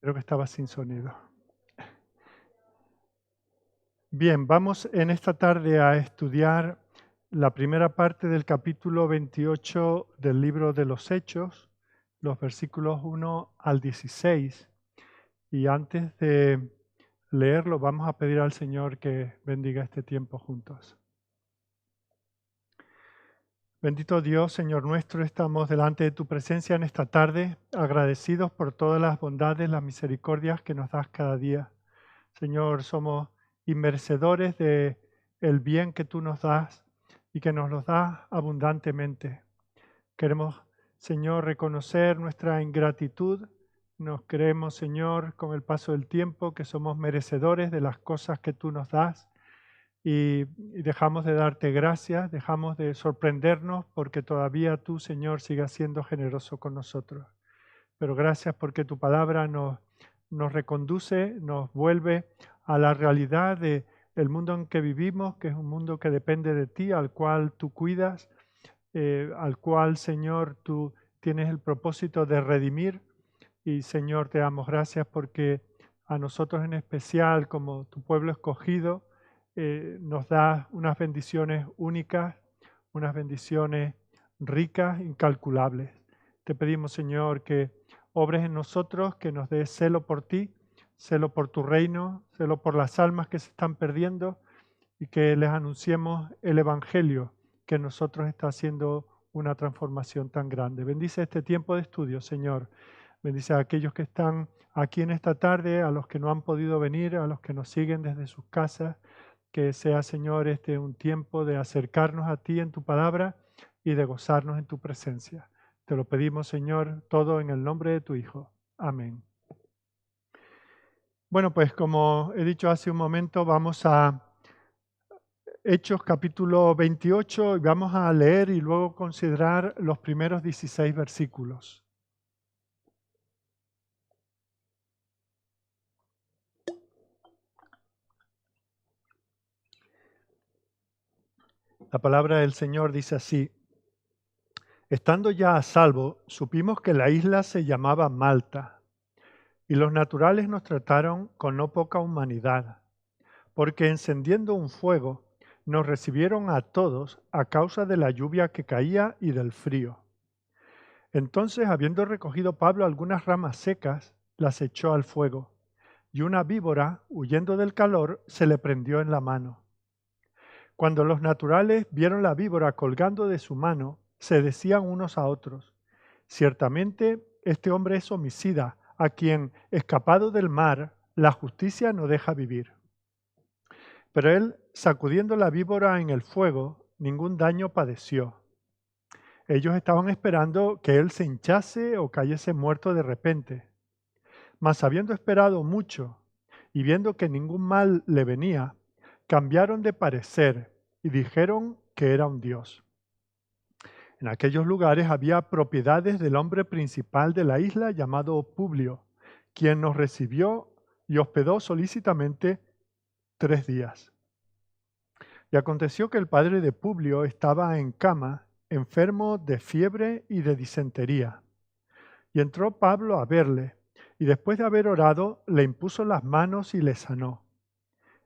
Creo que estaba sin sonido. Bien, vamos en esta tarde a estudiar la primera parte del capítulo 28 del libro de los Hechos, los versículos 1 al 16. Y antes de leerlo, vamos a pedir al Señor que bendiga este tiempo juntos. Bendito Dios, Señor nuestro, estamos delante de tu presencia en esta tarde, agradecidos por todas las bondades, las misericordias que nos das cada día. Señor, somos inmerecedores de el bien que tú nos das y que nos los das abundantemente. Queremos, Señor, reconocer nuestra ingratitud. Nos creemos, Señor, con el paso del tiempo, que somos merecedores de las cosas que tú nos das y dejamos de darte gracias, dejamos de sorprendernos porque todavía tú, Señor, sigas siendo generoso con nosotros. Pero gracias porque tu palabra nos reconduce, nos vuelve a la realidad del mundo en que vivimos, que es un mundo que depende de ti, al cual tú cuidas, al cual, Señor, tú tienes el propósito de redimir. Y, Señor, te damos gracias porque a nosotros en especial, como tu pueblo escogido, nos das unas bendiciones únicas, unas bendiciones ricas, incalculables. Te pedimos, Señor, que obres en nosotros, que nos des celo por ti, celo por tu reino, celo por las almas que se están perdiendo y que les anunciemos el Evangelio que en nosotros está haciendo una transformación tan grande. Bendice este tiempo de estudio, Señor. Bendice a aquellos que están aquí en esta tarde, a los que no han podido venir, a los que nos siguen desde sus casas. Que sea, Señor, este un tiempo de acercarnos a ti en tu palabra y de gozarnos en tu presencia. Te lo pedimos, Señor, todo en el nombre de tu Hijo. Amén. Bueno, pues como he dicho hace un momento, vamos a Hechos capítulo 28 y vamos a leer y luego considerar los primeros 16 versículos. La palabra del Señor dice así: estando ya a salvo, supimos que la isla se llamaba Malta, y los naturales nos trataron con no poca humanidad, porque encendiendo un fuego, nos recibieron a todos a causa de la lluvia que caía y del frío. Entonces, habiendo recogido Pablo algunas ramas secas, las echó al fuego, y una víbora, huyendo del calor, se le prendió en la mano. Cuando los naturales vieron la víbora colgando de su mano, se decían unos a otros: ciertamente este hombre es homicida, a quien, escapado del mar, la justicia no deja vivir. Pero él, sacudiendo la víbora en el fuego, ningún daño padeció. Ellos estaban esperando que él se hinchase o cayese muerto de repente. Mas habiendo esperado mucho y viendo que ningún mal le venía, cambiaron de parecer y dijeron que era un dios. En aquellos lugares había propiedades del hombre principal de la isla llamado Publio, quien nos recibió y hospedó solícitamente 3 días. Y aconteció que el padre de Publio estaba en cama, enfermo de fiebre y de disentería. Y entró Pablo a verle, y después de haber orado, le impuso las manos y le sanó.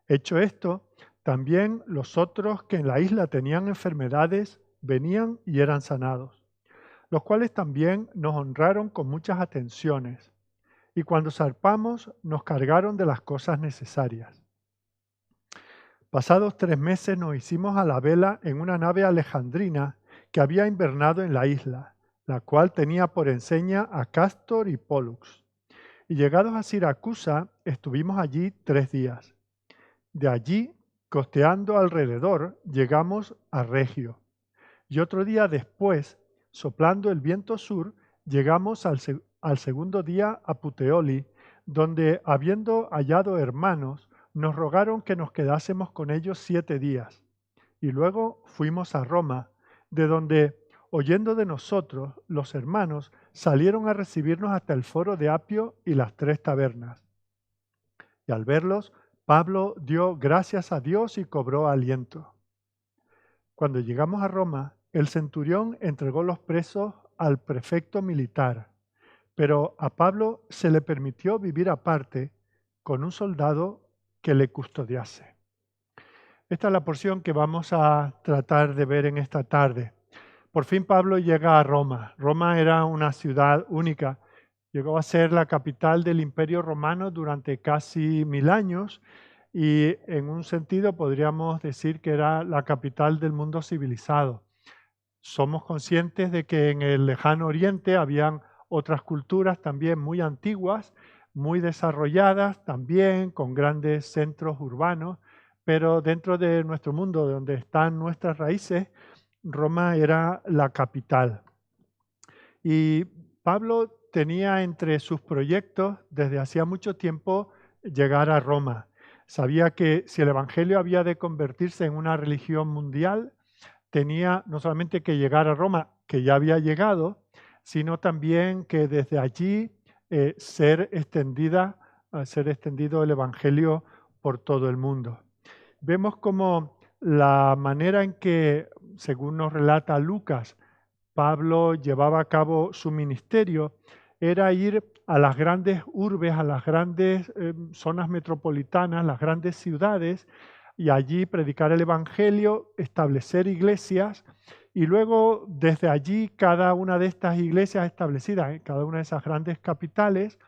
Hecho esto, también los otros que en la isla tenían enfermedades venían y eran sanados, los cuales también nos honraron con muchas atenciones, y cuando zarpamos nos cargaron de las cosas necesarias. Pasados 3 meses nos hicimos a la vela en una nave alejandrina que había invernado en la isla, la cual tenía por enseña a Cástor y Pólux. Y llegados a Siracusa, estuvimos allí 3 días. De allí, costeando alrededor, llegamos a Regio. Y otro día después, soplando el viento sur, llegamos al segundo día a Puteoli, donde, habiendo hallado hermanos, nos rogaron que nos quedásemos con ellos 7 días. Y luego fuimos a Roma, de donde, oyendo de nosotros, los hermanos salieron a recibirnos hasta el foro de Apio y las 3 tabernas. Y al verlos, Pablo dio gracias a Dios y cobró aliento. Cuando llegamos a Roma, el centurión entregó los presos al prefecto militar, pero a Pablo se le permitió vivir aparte con un soldado que le custodiase. Esta es la porción que vamos a tratar de ver en esta tarde. Por fin Pablo llega a Roma. Roma era una ciudad única. Llegó a ser la capital del Imperio Romano durante casi 1000 años y en un sentido podríamos decir que era la capital del mundo civilizado. Somos conscientes de que en el lejano oriente habían otras culturas también muy antiguas, muy desarrolladas, también con grandes centros urbanos, pero dentro de nuestro mundo, donde están nuestras raíces, Roma era la capital. Y Pablo tenía entre sus proyectos desde hacía mucho tiempo llegar a Roma. Sabía que si el Evangelio había de convertirse en una religión mundial, tenía no solamente que llegar a Roma, que ya había llegado, sino también que desde allí ser extendido el Evangelio por todo el mundo. Vemos como la manera en que, según nos relata Lucas, Pablo llevaba a cabo su ministerio era ir a las grandes urbes, a las grandes zonas metropolitanas, las grandes ciudades, y allí predicar el Evangelio, establecer iglesias, y luego desde allí cada una de estas iglesias establecidas en cada una de esas grandes capitales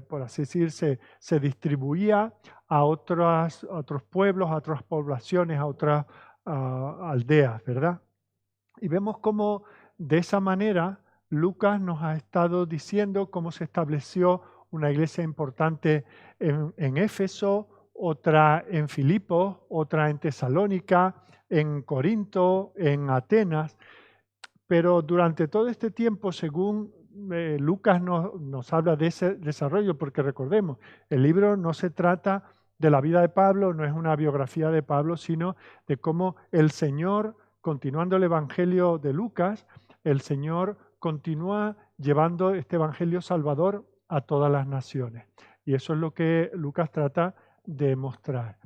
por así decir, se distribuía a otros pueblos, a otras poblaciones, a otras aldeas, ¿verdad? Y vemos cómo de esa manera Lucas nos ha estado diciendo cómo se estableció una iglesia importante en Éfeso, otra en Filipos, otra en Tesalónica, en Corinto, en Atenas. Pero durante todo este tiempo, según Lucas nos habla de ese desarrollo, porque recordemos, el libro no se trata de la vida de Pablo, no es una biografía de Pablo, sino de cómo el Señor, continuando el Evangelio de Lucas, el Señor continúa llevando este Evangelio salvador a todas las naciones. Y eso es lo que Lucas trata de mostrar.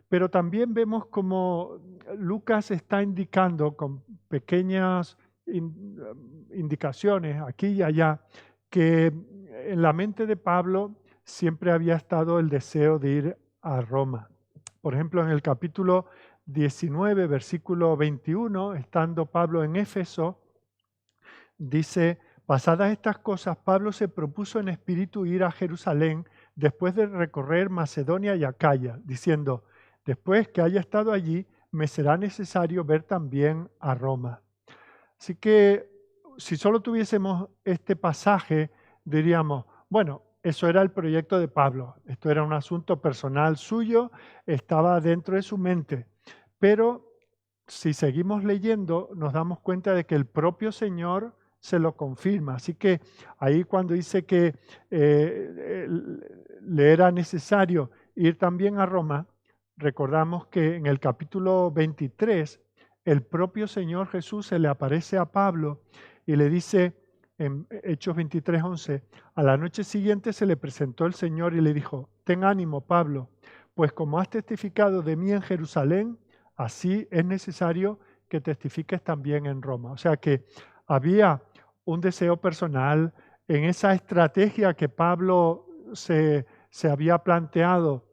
Pero también vemos cómo Lucas está indicando con pequeñas indicaciones aquí y allá que en la mente de Pablo siempre había estado el deseo de ir a Roma. Por ejemplo, en el capítulo 19, versículo 21, estando Pablo en Éfeso, dice: pasadas estas cosas, Pablo se propuso en espíritu ir a Jerusalén después de recorrer Macedonia y Acaya, diciendo: después que haya estado allí, me será necesario ver también a Roma. Así que si solo tuviésemos este pasaje, diríamos, bueno, eso era el proyecto de Pablo, esto era un asunto personal suyo, estaba dentro de su mente. Pero si seguimos leyendo, nos damos cuenta de que el propio Señor se lo confirma. Así que ahí cuando dice que le era necesario ir también a Roma, recordamos que en el capítulo 23, el propio Señor Jesús se le aparece a Pablo y le dice en Hechos 23:11, a la noche siguiente se le presentó el Señor y le dijo: ten ánimo, Pablo, pues como has testificado de mí en Jerusalén, así es necesario que testifiques también en Roma. O sea que había un deseo personal en esa estrategia que Pablo se había planteado.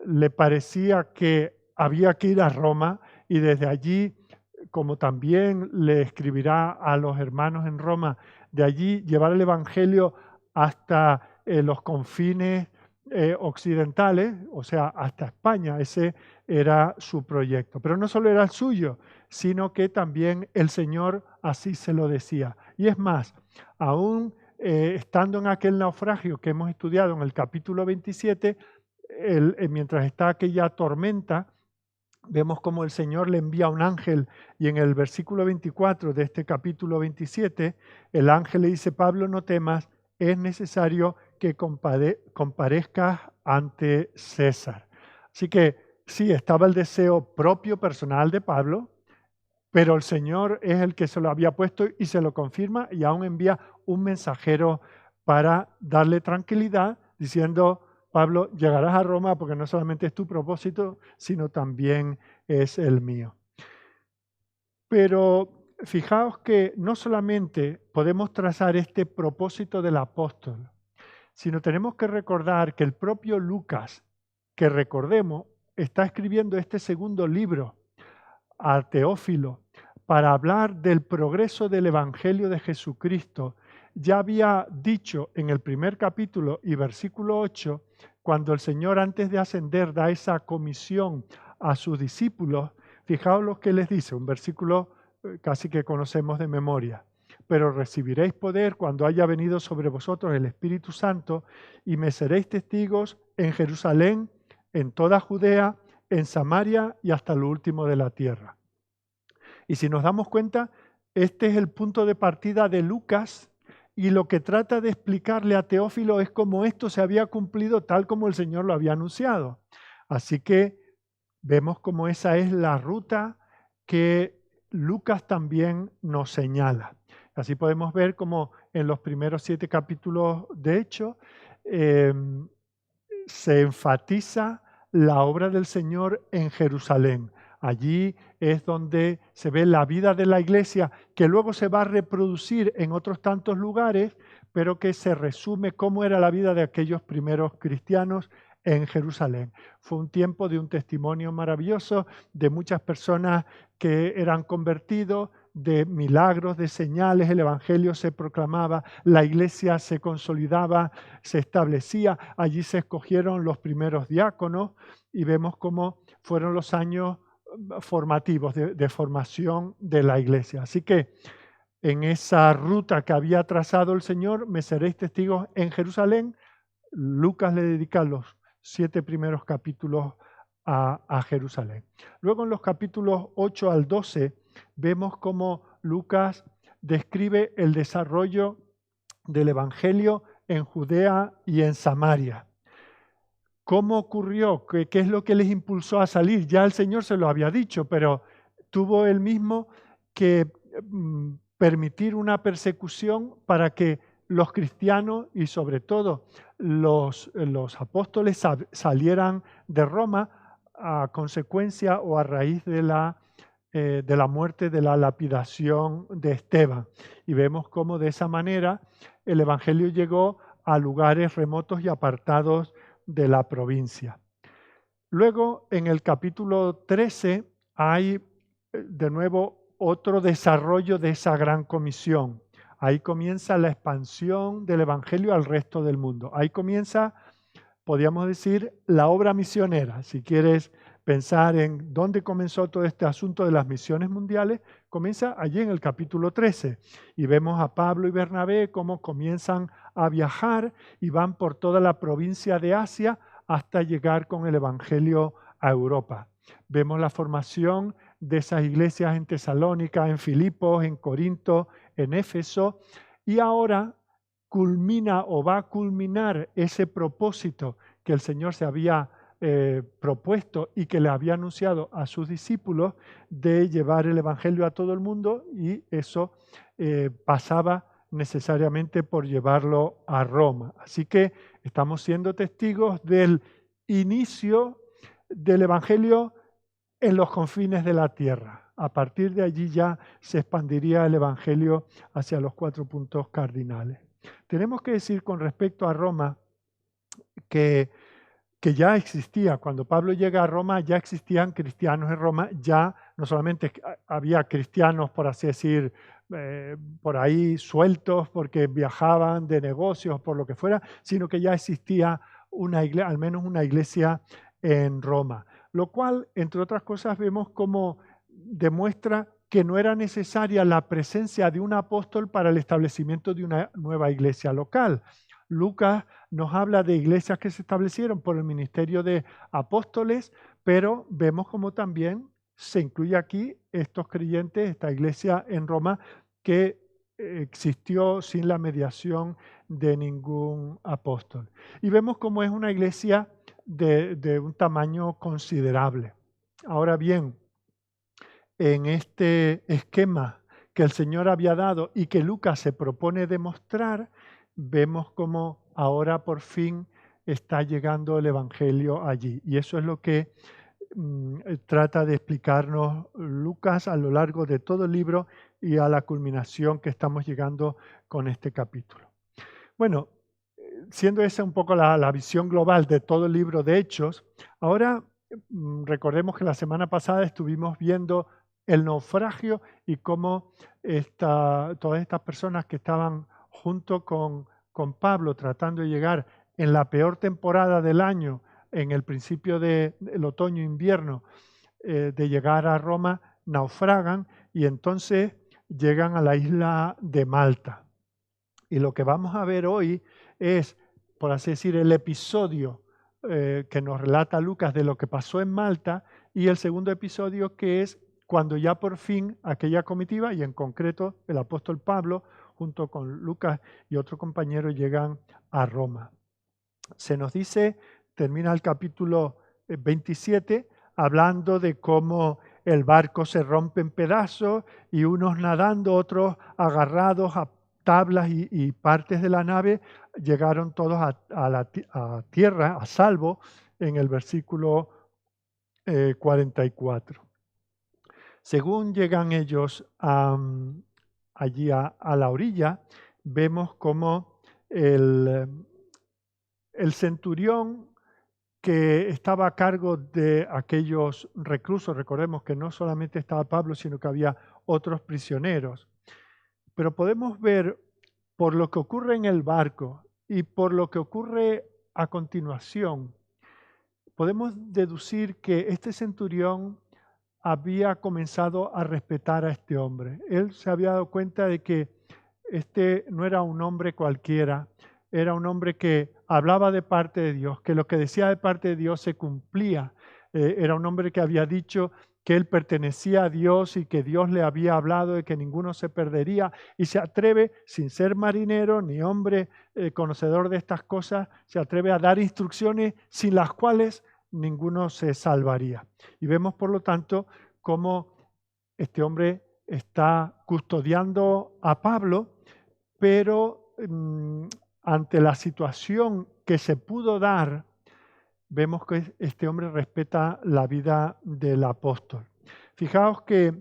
Le parecía que había que ir a Roma y desde allí, como también le escribirá a los hermanos en Roma, de allí llevar el Evangelio hasta los confines occidentales, o sea, hasta España. Ese era su proyecto. Pero no solo era el suyo, sino que también el Señor así se lo decía. Y es más, aún estando en aquel naufragio que hemos estudiado en el capítulo 27, mientras está aquella tormenta, vemos como el Señor le envía un ángel y en el versículo 24 de este capítulo 27, el ángel le dice: Pablo, no temas, es necesario que comparezcas ante César. Así que sí, estaba el deseo propio, personal de Pablo, pero el Señor es el que se lo había puesto y se lo confirma y aún envía un mensajero para darle tranquilidad, diciendo: Pablo, llegarás a Roma porque no solamente es tu propósito, sino también es el mío. Pero fijaos que no solamente podemos trazar este propósito del apóstol, sino tenemos que recordar que el propio Lucas, que recordemos, está escribiendo este segundo libro a Teófilo para hablar del progreso del Evangelio de Jesucristo. Ya había dicho en el primer capítulo y versículo 8, cuando el Señor antes de ascender da esa comisión a sus discípulos, fijaos lo que les dice, un versículo casi que conocemos de memoria. Pero recibiréis poder cuando haya venido sobre vosotros el Espíritu Santo y me seréis testigos en Jerusalén, en toda Judea, en Samaria y hasta lo último de la tierra. Y si nos damos cuenta, este es el punto de partida de Lucas y lo que trata de explicarle a Teófilo es cómo esto se había cumplido tal como el Señor lo había anunciado. Así que vemos cómo esa es la ruta que Lucas también nos señala. Así podemos ver cómo en los primeros 7 capítulos de Hechos se enfatiza la obra del Señor en Jerusalén. Allí es donde se ve la vida de la iglesia, que luego se va a reproducir en otros tantos lugares, pero que se resume cómo era la vida de aquellos primeros cristianos en Jerusalén. Fue un tiempo de un testimonio maravilloso, de muchas personas que eran convertidos, de milagros, de señales, el Evangelio se proclamaba, la iglesia se consolidaba, se establecía, allí se escogieron los primeros diáconos y vemos cómo fueron los años formativos de formación de la iglesia. Así que en esa ruta que había trazado el Señor, me seréis testigos en Jerusalén. Lucas le dedica los 7 primeros capítulos a Jerusalén. Luego en los capítulos 8 al 12 vemos cómo Lucas describe el desarrollo del Evangelio en Judea y en Samaria. ¿Cómo ocurrió? ¿Qué es lo que les impulsó a salir? Ya el Señor se lo había dicho, pero tuvo él mismo que permitir una persecución para que los cristianos y sobre todo los apóstoles salieran de Roma a consecuencia o a raíz de la muerte, de la lapidación de Esteban. Y vemos cómo de esa manera el Evangelio llegó a lugares remotos y apartados de la provincia. Luego, en el capítulo 13, hay de nuevo otro desarrollo de esa gran comisión. Ahí comienza la expansión del Evangelio al resto del mundo. Ahí comienza, podríamos decir, la obra misionera. Si quieres pensar en dónde comenzó todo este asunto de las misiones mundiales, comienza allí en el capítulo 13. Y vemos a Pablo y Bernabé cómo comienzan a viajar y van por toda la provincia de Asia hasta llegar con el Evangelio a Europa. Vemos la formación de esas iglesias en Tesalónica, en Filipos, en Corinto, en Éfeso, y ahora culmina o va a culminar ese propósito que el Señor se había propuesto y que le había anunciado a sus discípulos de llevar el Evangelio a todo el mundo, y eso pasaba necesariamente por llevarlo a Roma. Así que estamos siendo testigos del inicio del Evangelio en los confines de la tierra. A partir de allí ya se expandiría el Evangelio hacia los 4 puntos cardinales. Tenemos que decir con respecto a Roma que ya existía, cuando Pablo llega a Roma, ya existían cristianos en Roma, ya no solamente había cristianos, por así decir, por ahí sueltos porque viajaban de negocios, por lo que fuera, sino que ya existía una iglesia, al menos una iglesia en Roma. Lo cual, entre otras cosas, vemos como demuestra que no era necesaria la presencia de un apóstol para el establecimiento de una nueva iglesia local. Lucas nos habla de iglesias que se establecieron por el ministerio de apóstoles, pero vemos como también se incluye aquí estos creyentes, esta iglesia en Roma que existió sin la mediación de ningún apóstol. Y vemos cómo es una iglesia de un tamaño considerable. Ahora bien, en este esquema que el Señor había dado y que Lucas se propone demostrar, vemos cómo ahora por fin está llegando el Evangelio allí. Y eso es lo que trata de explicarnos Lucas a lo largo de todo el libro y a la culminación que estamos llegando con este capítulo. Bueno, siendo esa un poco la visión global de todo el libro de Hechos, ahora recordemos que la semana pasada estuvimos viendo el naufragio y cómo todas estas personas que estaban junto con Pablo tratando de llegar en la peor temporada del año, en el principio del otoño-invierno, de llegar a Roma, naufragan y entonces llegan a la isla de Malta. Y lo que vamos a ver hoy es, por así decir, el episodio que nos relata Lucas de lo que pasó en Malta y el segundo episodio que es cuando ya por fin aquella comitiva, y en concreto el apóstol Pablo, junto con Lucas y otro compañero, llegan a Roma. Se nos dice, termina el capítulo 27, hablando de cómo el barco se rompe en pedazos y unos nadando, otros agarrados a tablas y partes de la nave, llegaron todos a tierra, a salvo, en el versículo 44. Según llegan ellos allí a la orilla, vemos cómo el centurión que estaba a cargo de aquellos reclusos, recordemos que no solamente estaba Pablo, sino que había otros prisioneros, pero podemos ver por lo que ocurre en el barco y por lo que ocurre a continuación, podemos deducir que este centurión había comenzado a respetar a este hombre. Él se había dado cuenta de que este no era un hombre cualquiera, era un hombre que hablaba de parte de Dios, que lo que decía de parte de Dios se cumplía. Era un hombre que había dicho que él pertenecía a Dios y que Dios le había hablado de que ninguno se perdería y se atreve, sin ser marinero ni hombre conocedor de estas cosas, se atreve a dar instrucciones sin las cuales ninguno se salvaría. Y vemos, por lo tanto, cómo este hombre está custodiando a Pablo, pero ante la situación que se pudo dar, vemos que este hombre respeta la vida del apóstol. Fijaos que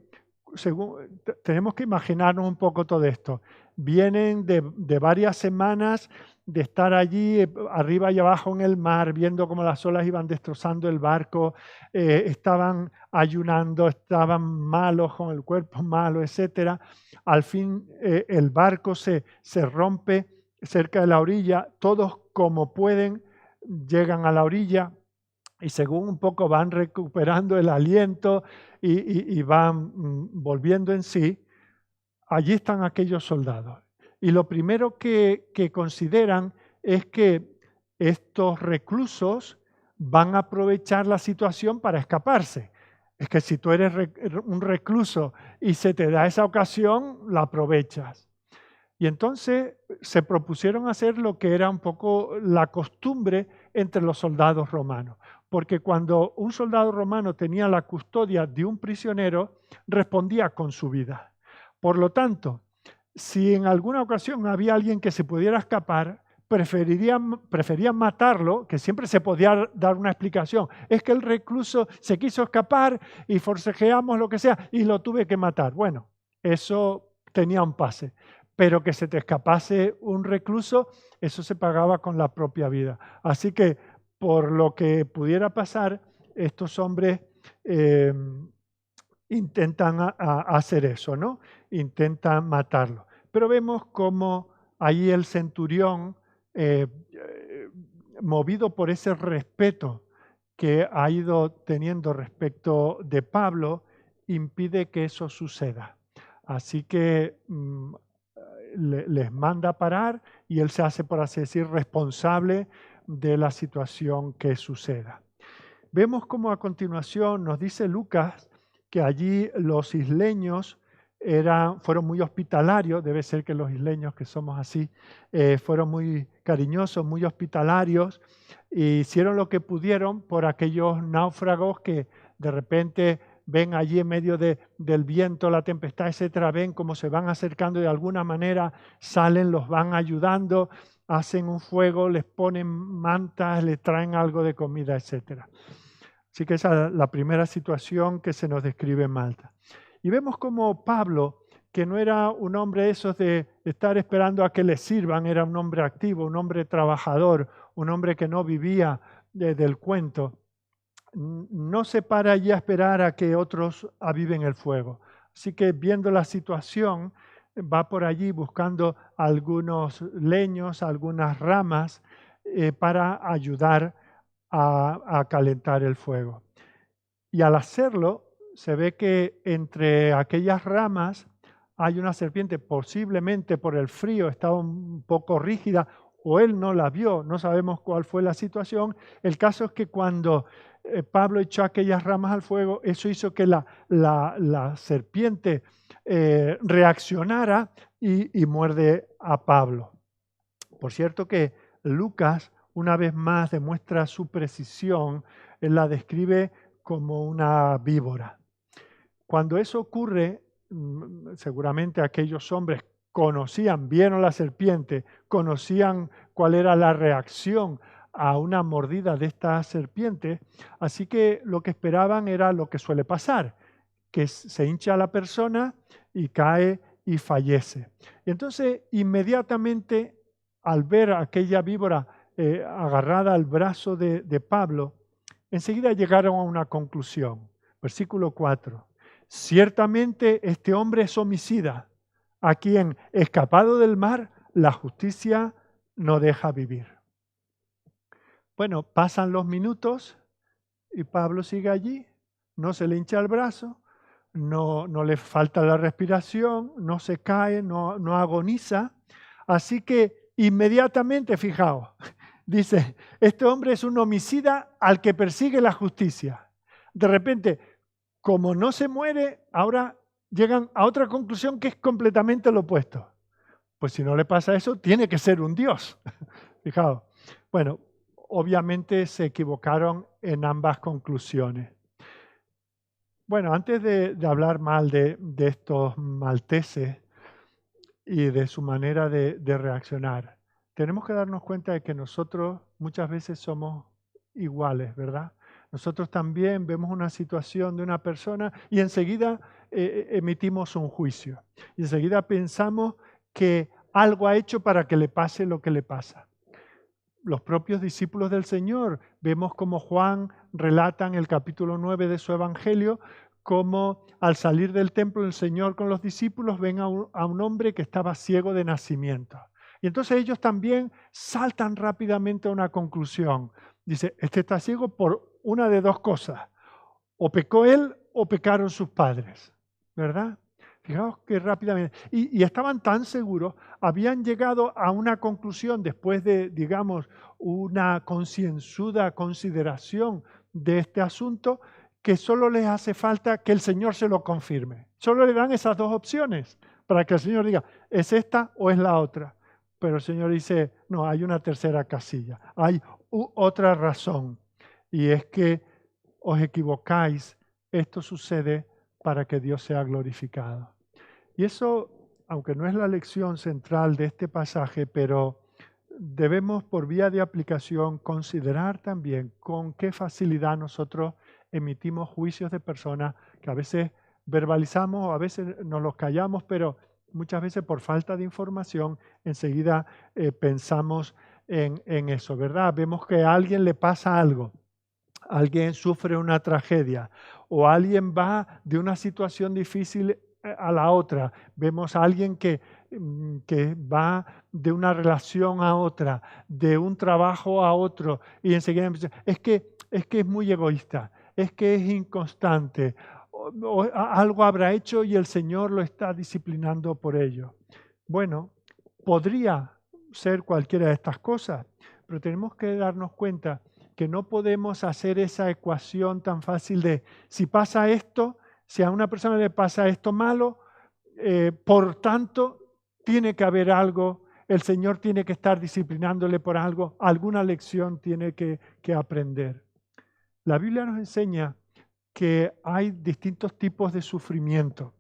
tenemos que imaginarnos un poco todo esto. Vienen de varias semanas de estar allí arriba y abajo en el mar, viendo cómo las olas iban destrozando el barco, estaban ayunando, estaban malos, con el cuerpo malo, etc. Al fin el barco se rompe cerca de la orilla, todos como pueden llegan a la orilla y según un poco van recuperando el aliento y van volviendo en sí, allí están aquellos soldados. Y lo primero que consideran es que estos reclusos van a aprovechar la situación para escaparse. Es que si tú eres un recluso y se te da esa ocasión, la aprovechas. Y entonces se propusieron hacer lo que era un poco la costumbre entre los soldados romanos. Porque cuando un soldado romano tenía la custodia de un prisionero, respondía con su vida. Por lo tanto, si en alguna ocasión había alguien que se pudiera escapar, preferían matarlo, que siempre se podía dar una explicación. Es que el recluso se quiso escapar y forcejeamos lo que sea y lo tuve que matar. Bueno, eso tenía un pase. Pero que se te escapase un recluso, eso se pagaba con la propia vida. Así que por lo que pudiera pasar, estos hombres intentan hacer eso, ¿no? Intentan matarlo. Pero vemos cómo ahí el centurión, movido por ese respeto que ha ido teniendo respecto de Pablo, impide que eso suceda. Así que les manda parar y él se hace, por así decir, responsable de la situación que suceda. Vemos como a continuación nos dice Lucas que allí los isleños fueron muy hospitalarios, debe ser que los isleños que somos así, fueron muy cariñosos, muy hospitalarios, e hicieron lo que pudieron por aquellos náufragos que de repente ven allí en medio del viento, la tempestad, etcétera, ven cómo se van acercando y de alguna manera salen, los van ayudando, hacen un fuego, les ponen mantas, les traen algo de comida, etcétera. Así que esa es la primera situación que se nos describe en Malta. Y vemos como Pablo, que no era un hombre esos de estar esperando a que le sirvan, era un hombre activo, un hombre trabajador, un hombre que no vivía del cuento. No se para allí a esperar a que otros aviven el fuego. Así que viendo la situación, va por allí buscando algunos leños, algunas ramas para ayudar a calentar el fuego. Y al hacerlo, se ve que entre aquellas ramas hay una serpiente, posiblemente por el frío estaba un poco rígida, o él no la vio, no sabemos cuál fue la situación. El caso es que cuando Pablo echó aquellas ramas al fuego, eso hizo que la serpiente reaccionara y muerde a Pablo. Por cierto que Lucas, una vez más, demuestra su precisión. Él la describe como una víbora. Cuando eso ocurre, seguramente aquellos hombres conocían, vieron la serpiente, conocían cuál era la reacción a una mordida de esta serpiente, así que lo que esperaban era lo que suele pasar, que se hincha la persona y cae y fallece. Y entonces, inmediatamente, al ver a aquella víbora agarrada al brazo de Pablo, enseguida llegaron a una conclusión. Versículo 4. Ciertamente este hombre es homicida, a quien, escapado del mar, la justicia no deja vivir. Bueno, pasan los minutos y Pablo sigue allí, no se le hincha el brazo, no le falta la respiración, no se cae, no agoniza. Así que inmediatamente, fijaos, dice, este hombre es un homicida al que persigue la justicia. De repente, como no se muere, ahora llegan a otra conclusión que es completamente lo opuesto. Pues si no le pasa eso, tiene que ser un Dios. Fijaos. Bueno, obviamente se equivocaron en ambas conclusiones. Bueno, antes de hablar mal de estos malteses y de su manera de reaccionar, tenemos que darnos cuenta de que nosotros muchas veces somos iguales, ¿verdad? Nosotros también vemos una situación de una persona y enseguida emitimos un juicio. Y enseguida pensamos que algo ha hecho para que le pase lo que le pasa. Los propios discípulos del Señor, vemos como Juan relata en el capítulo 9 de su Evangelio, cómo al salir del templo el Señor con los discípulos ven a un hombre que estaba ciego de nacimiento. Y entonces ellos también saltan rápidamente a una conclusión. Dice, este está ciego por una de dos cosas. O pecó él o pecaron sus padres, ¿verdad? Fijaos que rápidamente. Y estaban tan seguros, habían llegado a una conclusión después de, digamos, una concienzuda consideración de este asunto, que solo les hace falta que el Señor se lo confirme. Solo le dan esas dos opciones para que el Señor diga, ¿es esta o es la otra? Pero el Señor dice, no, hay una tercera casilla, hay otra razón, y es que os equivocáis, esto sucede para que Dios sea glorificado. Y eso, aunque no es la lección central de este pasaje, pero debemos por vía de aplicación considerar también con qué facilidad nosotros emitimos juicios de personas que a veces verbalizamos o a veces nos los callamos, pero muchas veces por falta de información enseguida pensamos en eso, ¿verdad? Vemos que a alguien le pasa algo, alguien sufre una tragedia o alguien va de una situación difícil a la otra. Vemos a alguien que va de una relación a otra, de un trabajo a otro, y enseguida es que es muy egoísta, es que es inconstante, o algo habrá hecho y el Señor lo está disciplinando por ello. Bueno, podría ser cualquiera de estas cosas, pero tenemos que darnos cuenta que no podemos hacer esa ecuación tan fácil de si pasa esto, si a una persona le pasa esto malo, por tanto, tiene que haber algo, el Señor tiene que estar disciplinándole por algo, alguna lección tiene que aprender. La Biblia nos enseña que hay distintos tipos de sufrimiento.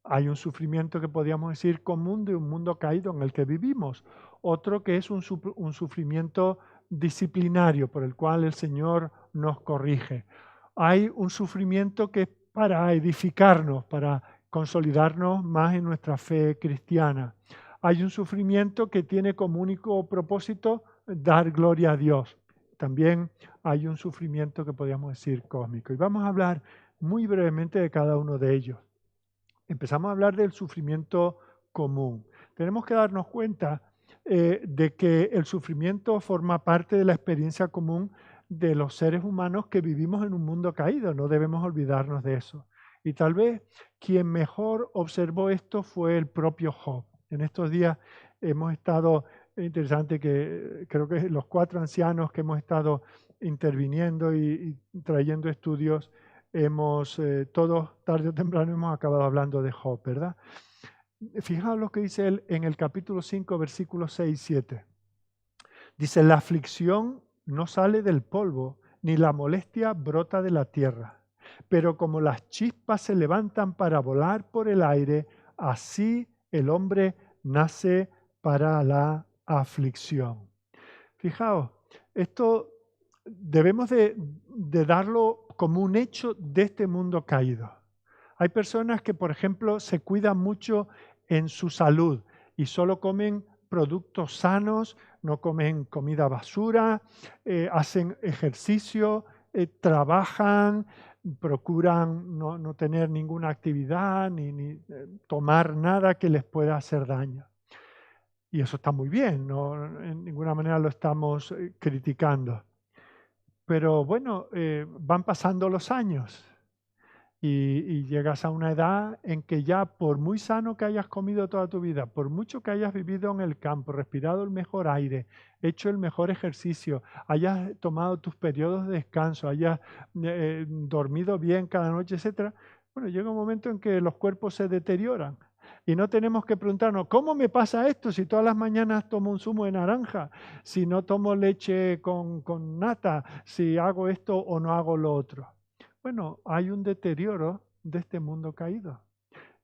Hay un sufrimiento que podríamos decir común de un mundo caído en el que vivimos. Otro que es un sufrimiento disciplinario por el cual el Señor nos corrige. hay un sufrimiento que es para edificarnos, para consolidarnos más en nuestra fe cristiana. Hay un sufrimiento que tiene como único propósito dar gloria a Dios. También hay un sufrimiento que podríamos decir cósmico. Y vamos a hablar muy brevemente de cada uno de ellos. Empezamos a hablar del sufrimiento común. Tenemos que darnos cuenta de que el sufrimiento forma parte de la experiencia común de los seres humanos que vivimos en un mundo caído. No debemos olvidarnos de eso. Y tal vez quien mejor observó esto fue el propio Job. En estos días hemos estado, interesante que creo que los 4 ancianos que hemos estado interviniendo y trayendo estudios, todos tarde o temprano hemos acabado hablando de Job, ¿verdad? Fijaos lo que dice él en el capítulo 5, versículos 6 y 7. Dice, la aflicción no sale del polvo, ni la molestia brota de la tierra. Pero como las chispas se levantan para volar por el aire, así el hombre nace para la aflicción. Fijaos, esto debemos de darlo como un hecho de este mundo caído. Hay personas que, por ejemplo, se cuidan mucho en su salud y solo comen productos sanos, no comen comida basura, hacen ejercicio, trabajan, procuran no tener ninguna actividad ni tomar nada que les pueda hacer daño. Y eso está muy bien, no en ninguna manera lo estamos criticando. Pero bueno, van pasando los años y llegas a una edad en que ya por muy sano que hayas comido toda tu vida, por mucho que hayas vivido en el campo, respirado el mejor aire, hecho el mejor ejercicio, hayas tomado tus periodos de descanso, hayas dormido bien cada noche, etcétera, bueno, llega un momento en que los cuerpos se deterioran. Y no tenemos que preguntarnos, ¿cómo me pasa esto si todas las mañanas tomo un zumo de naranja? Si no tomo leche con nata, si hago esto o no hago lo otro. Bueno, hay un deterioro de este mundo caído.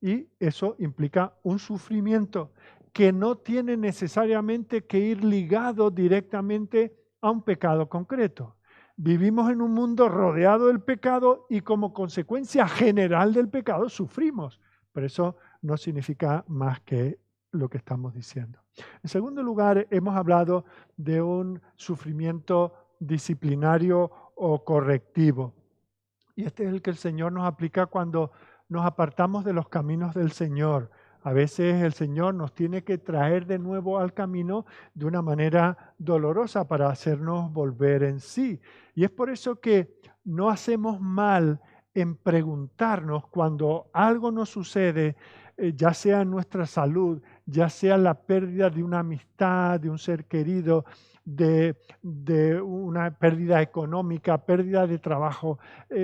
Y eso implica un sufrimiento que no tiene necesariamente que ir ligado directamente a un pecado concreto. Vivimos en un mundo rodeado del pecado y como consecuencia general del pecado sufrimos. Pero eso no significa más que lo que estamos diciendo. En segundo lugar, hemos hablado de un sufrimiento disciplinario o correctivo. Y este es el que el Señor nos aplica cuando nos apartamos de los caminos del Señor. A veces el Señor nos tiene que traer de nuevo al camino de una manera dolorosa para hacernos volver en sí. Y es por eso que no hacemos mal en preguntarnos cuando algo nos sucede, ya sea en nuestra salud, ya sea la pérdida de una amistad, de un ser querido, de una pérdida económica, pérdida de trabajo,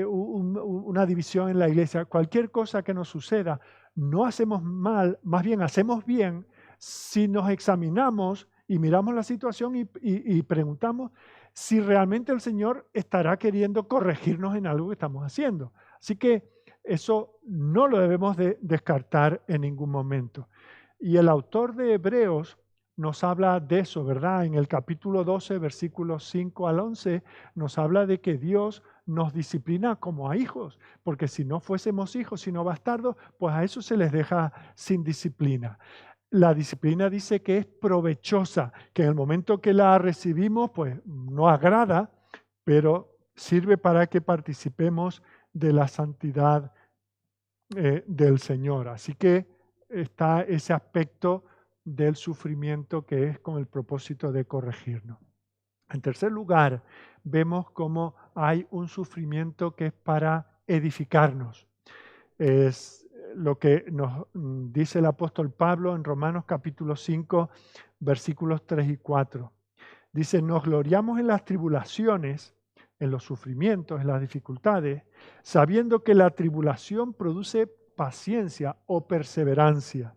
una división en la iglesia, cualquier cosa que nos suceda, no hacemos mal, más bien hacemos bien si nos examinamos y miramos la situación y preguntamos si realmente el Señor estará queriendo corregirnos en algo que estamos haciendo. Así que eso no lo debemos de descartar en ningún momento. Y el autor de Hebreos nos habla de eso, ¿verdad? En el capítulo 12, versículos 5 al 11, nos habla de que Dios nos disciplina como a hijos, porque si no fuésemos hijos, sino bastardos, pues a eso se les deja sin disciplina. La disciplina dice que es provechosa, que en el momento que la recibimos, pues no agrada, pero sirve para que participemos de la santidad del Señor. Así que está ese aspecto del sufrimiento que es con el propósito de corregirnos. En tercer lugar, vemos cómo hay un sufrimiento que es para edificarnos. Es lo que nos dice el apóstol Pablo en Romanos capítulo 5, versículos 3 y 4. Dice, nos gloriamos en las tribulaciones, en los sufrimientos, en las dificultades, sabiendo que la tribulación produce paciencia o perseverancia.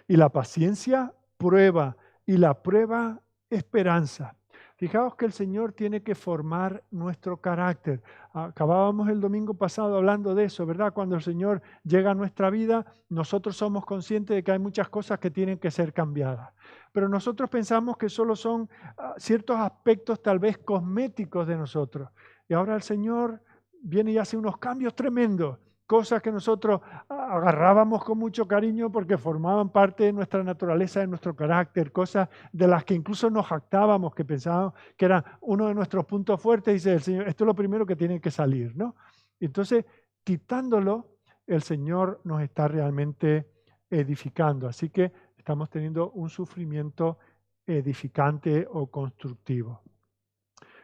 Y la paciencia prueba, y la prueba esperanza. Fijaos que el Señor tiene que formar nuestro carácter. Acabábamos el domingo pasado hablando de eso, ¿verdad? Cuando el Señor llega a nuestra vida, nosotros somos conscientes de que hay muchas cosas que tienen que ser cambiadas. Pero nosotros pensamos que solo son ciertos aspectos tal vez cosméticos de nosotros. Y ahora el Señor viene y hace unos cambios tremendos, cosas que nosotros agarrábamos con mucho cariño porque formaban parte de nuestra naturaleza, de nuestro carácter, cosas de las que incluso nos jactábamos, que pensábamos que era uno de nuestros puntos fuertes. Dice el Señor, esto es lo primero que tiene que salir, ¿no? Entonces, quitándolo, el Señor nos está realmente edificando. Así que estamos teniendo un sufrimiento edificante o constructivo.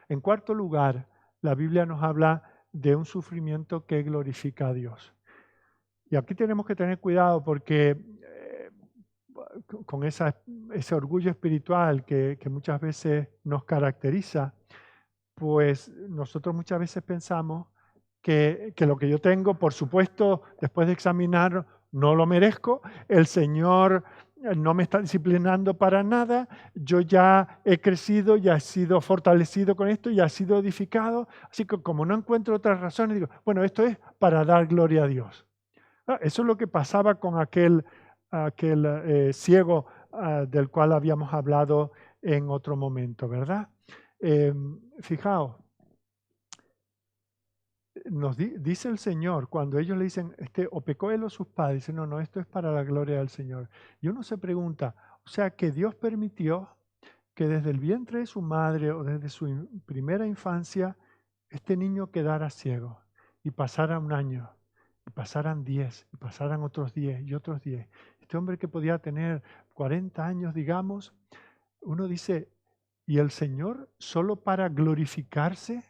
En cuarto lugar, la Biblia nos habla de un sufrimiento que glorifica a Dios. Y aquí tenemos que tener cuidado porque con ese orgullo espiritual que muchas veces nos caracteriza, pues nosotros muchas veces pensamos que lo que yo tengo, por supuesto, después de examinar, no lo merezco, el Señor no me está disciplinando para nada, yo ya he crecido, ya he sido fortalecido con esto, ya he sido edificado, así que como no encuentro otras razones, digo, bueno, esto es para dar gloria a Dios. Eso es lo que pasaba con aquel ciego del cual habíamos hablado en otro momento, ¿verdad? Fijaos, dice el Señor, cuando ellos le dicen, o pecó él o sus padres, dice, no, esto es para la gloria del Señor. Y uno se pregunta, o sea, que Dios permitió que desde el vientre de su madre o desde su primera infancia, este niño quedara ciego y pasara un año, y pasaran 10, y pasaran otros 10 y otros 10. Este hombre que podía tener 40 años, digamos, uno dice, ¿y el Señor solo para glorificarse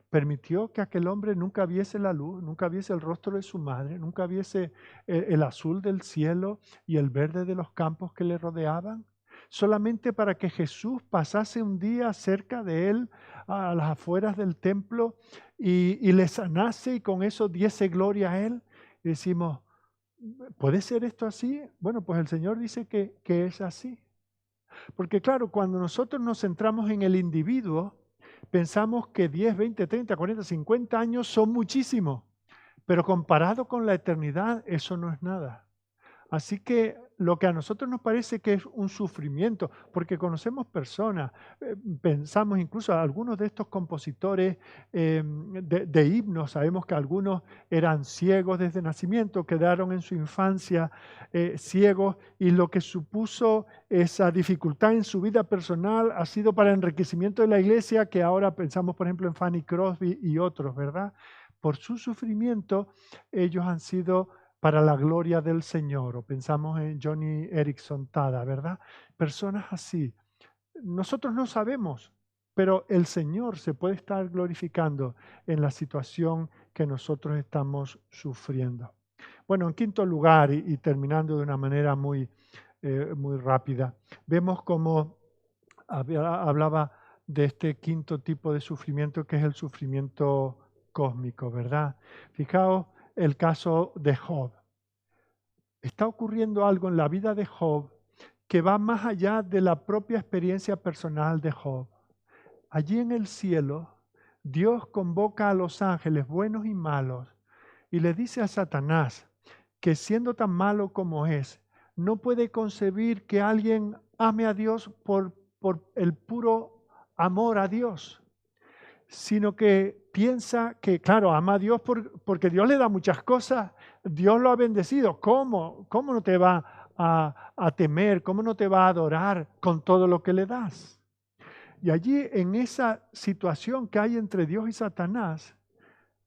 permitió que aquel hombre nunca viese la luz, nunca viese el rostro de su madre, nunca viese el azul del cielo y el verde de los campos que le rodeaban? Solamente para que Jesús pasase un día cerca de él a las afueras del templo y le sanase y con eso diese gloria a él. Y decimos, ¿puede ser esto así? Bueno, pues el Señor dice que es así. Porque claro, cuando nosotros nos centramos en el individuo, pensamos que 10, 20, 30, 40, 50 años son muchísimos, pero comparado con la eternidad, eso no es nada. Así que lo que a nosotros nos parece que es un sufrimiento, porque conocemos personas, pensamos incluso a algunos de estos compositores de himnos, sabemos que algunos eran ciegos desde nacimiento, quedaron en su infancia ciegos y lo que supuso esa dificultad en su vida personal ha sido para enriquecimiento de la iglesia, que ahora pensamos por ejemplo en Fanny Crosby y otros, ¿verdad? Por su sufrimiento ellos han sido para la gloria del Señor, o pensamos en Johnny Erickson Tada, ¿verdad? Personas así. Nosotros no sabemos, pero el Señor se puede estar glorificando en la situación que nosotros estamos sufriendo. Bueno, en quinto lugar, y terminando de una manera muy rápida, vemos cómo hablaba de este quinto tipo de sufrimiento, que es el sufrimiento cósmico, ¿verdad? Fijaos el caso de Job. Está ocurriendo algo en la vida de Job que va más allá de la propia experiencia personal de Job. Allí en el cielo, Dios convoca a los ángeles buenos y malos y le dice a Satanás que siendo tan malo como es, no puede concebir que alguien ame a Dios por el puro amor a Dios, sino que piensa que, claro, ama a Dios porque Dios le da muchas cosas, Dios lo ha bendecido. ¿Cómo? ¿Cómo no te va a temer? ¿Cómo no te va a adorar con todo lo que le das? Y allí, en esa situación que hay entre Dios y Satanás,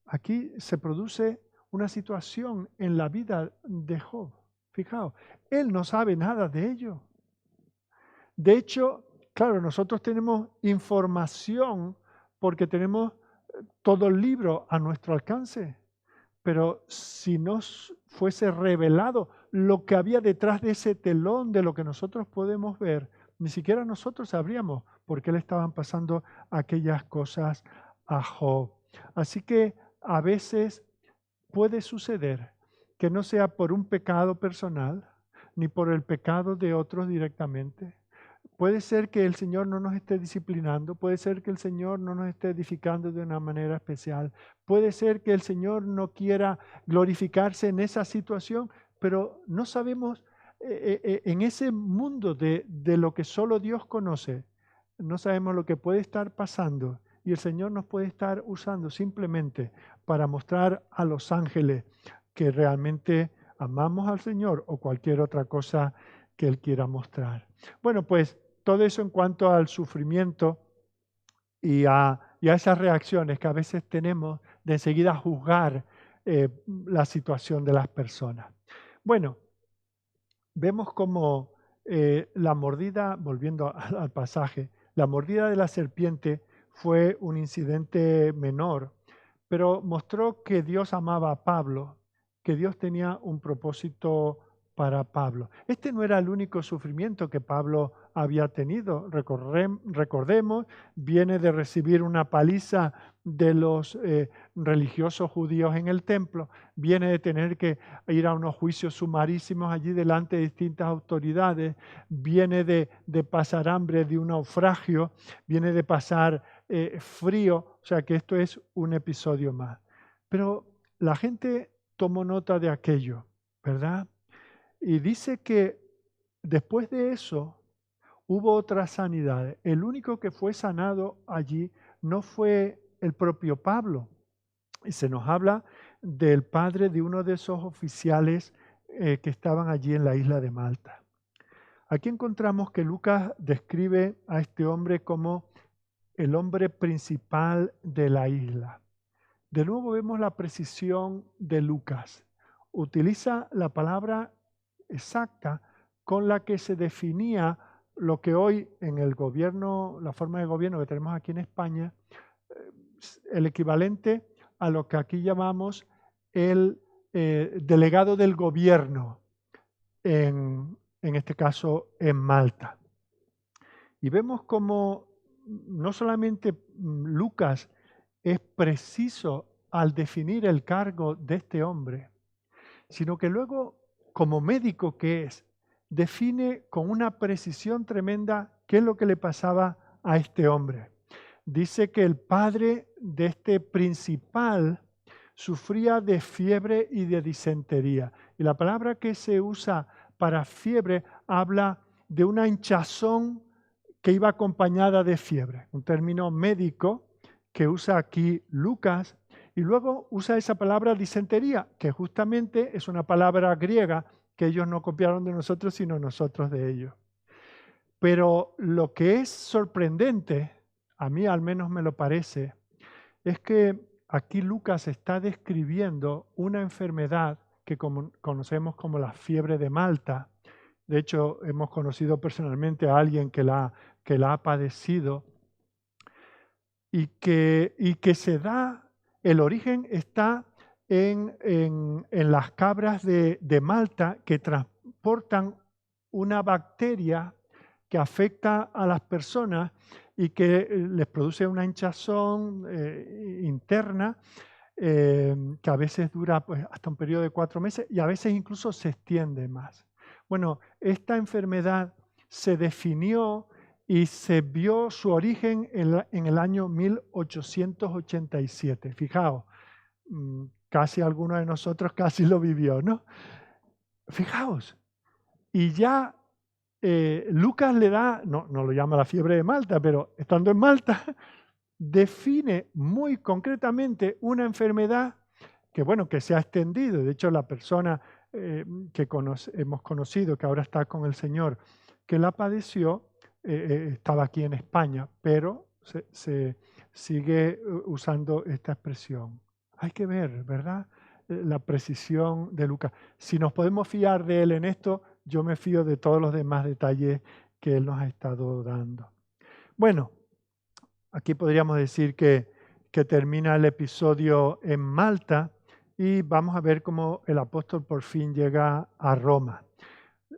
aquí se produce una situación en la vida de Job. Fijaos, él no sabe nada de ello. De hecho, claro, nosotros tenemos información porque tenemos todo el libro a nuestro alcance, pero si nos fuese revelado lo que había detrás de ese telón de lo que nosotros podemos ver, ni siquiera nosotros sabríamos por qué le estaban pasando aquellas cosas a Job. Así que a veces puede suceder que no sea por un pecado personal, ni por el pecado de otros directamente. Puede ser que el Señor no nos esté disciplinando, puede ser que el Señor no nos esté edificando de una manera especial, puede ser que el Señor no quiera glorificarse en esa situación, pero no sabemos en ese mundo de lo que solo Dios conoce, no sabemos lo que puede estar pasando y el Señor nos puede estar usando simplemente para mostrar a los ángeles que realmente amamos al Señor o cualquier otra cosa que Él quiera mostrar. Bueno, pues todo eso en cuanto al sufrimiento y a esas reacciones que a veces tenemos de enseguida juzgar la situación de las personas. Bueno, vemos como la mordida, volviendo al pasaje, la mordida de la serpiente fue un incidente menor, pero mostró que Dios amaba a Pablo, que Dios tenía un propósito para Pablo. Este no era el único sufrimiento que Pablo había tenido. Recordemos, viene de recibir una paliza de los religiosos judíos en el templo, viene de tener que ir a unos juicios sumarísimos allí delante de distintas autoridades, viene de pasar hambre, de un naufragio, viene de pasar frío, o sea que esto es un episodio más. Pero la gente tomó nota de aquello, ¿verdad? Y dice que después de eso hubo otras sanidades. El único que fue sanado allí no fue el propio Pablo. Y se nos habla del padre de uno de esos oficiales que estaban allí en la isla de Malta. Aquí encontramos que Lucas describe a este hombre como el hombre principal de la isla. De nuevo vemos la precisión de Lucas. Utiliza la palabra exacta con la que se definía lo que hoy en el gobierno, la forma de gobierno que tenemos aquí en España, el equivalente a lo que aquí llamamos el delegado del gobierno, en este caso en Malta. Y vemos como no solamente Lucas es preciso al definir el cargo de este hombre, sino que luego, como médico que es, define con una precisión tremenda qué es lo que le pasaba a este hombre. Dice que el padre de este principal sufría de fiebre y de disentería. Y la palabra que se usa para fiebre habla de una hinchazón que iba acompañada de fiebre, un término médico que usa aquí Lucas, y luego usa esa palabra disentería, que justamente es una palabra griega que ellos no copiaron de nosotros, sino nosotros de ellos. Pero lo que es sorprendente, a mí al menos me lo parece, es que aquí Lucas está describiendo una enfermedad que conocemos como la fiebre de Malta. De hecho, hemos conocido personalmente a alguien que la ha padecido y que se da, el origen está en las cabras de Malta que transportan una bacteria que afecta a las personas y que les produce una hinchazón interna que a veces dura pues, hasta un periodo de 4 meses y a veces incluso se extiende más. Bueno, esta enfermedad se definió y se vio su origen en el año 1887. Fijaos, casi alguno de nosotros casi lo vivió, ¿no? Fijaos, y ya Lucas le da, no lo llama la fiebre de Malta, pero estando en Malta, define muy concretamente una enfermedad que, bueno, que se ha extendido. De hecho, la persona que hemos conocido, que ahora está con el Señor, que la padeció, estaba aquí en España, pero se sigue usando esta expresión. Hay que ver, ¿verdad? La precisión de Lucas. Si nos podemos fiar de él en esto, yo me fío de todos los demás detalles que él nos ha estado dando. Bueno, aquí podríamos decir que termina el episodio en Malta y vamos a ver cómo el apóstol por fin llega a Roma.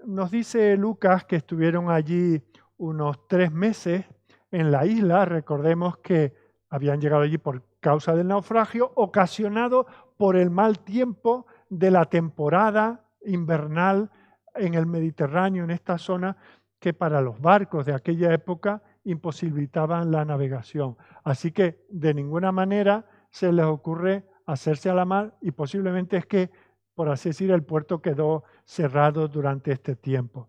Nos dice Lucas que estuvieron allí unos 3 meses en la isla. Recordemos que habían llegado allí por causa del naufragio ocasionado por el mal tiempo de la temporada invernal en el Mediterráneo, en esta zona que para los barcos de aquella época imposibilitaban la navegación. Así que de ninguna manera se les ocurre hacerse a la mar y posiblemente es que, por así decir, el puerto quedó cerrado durante este tiempo.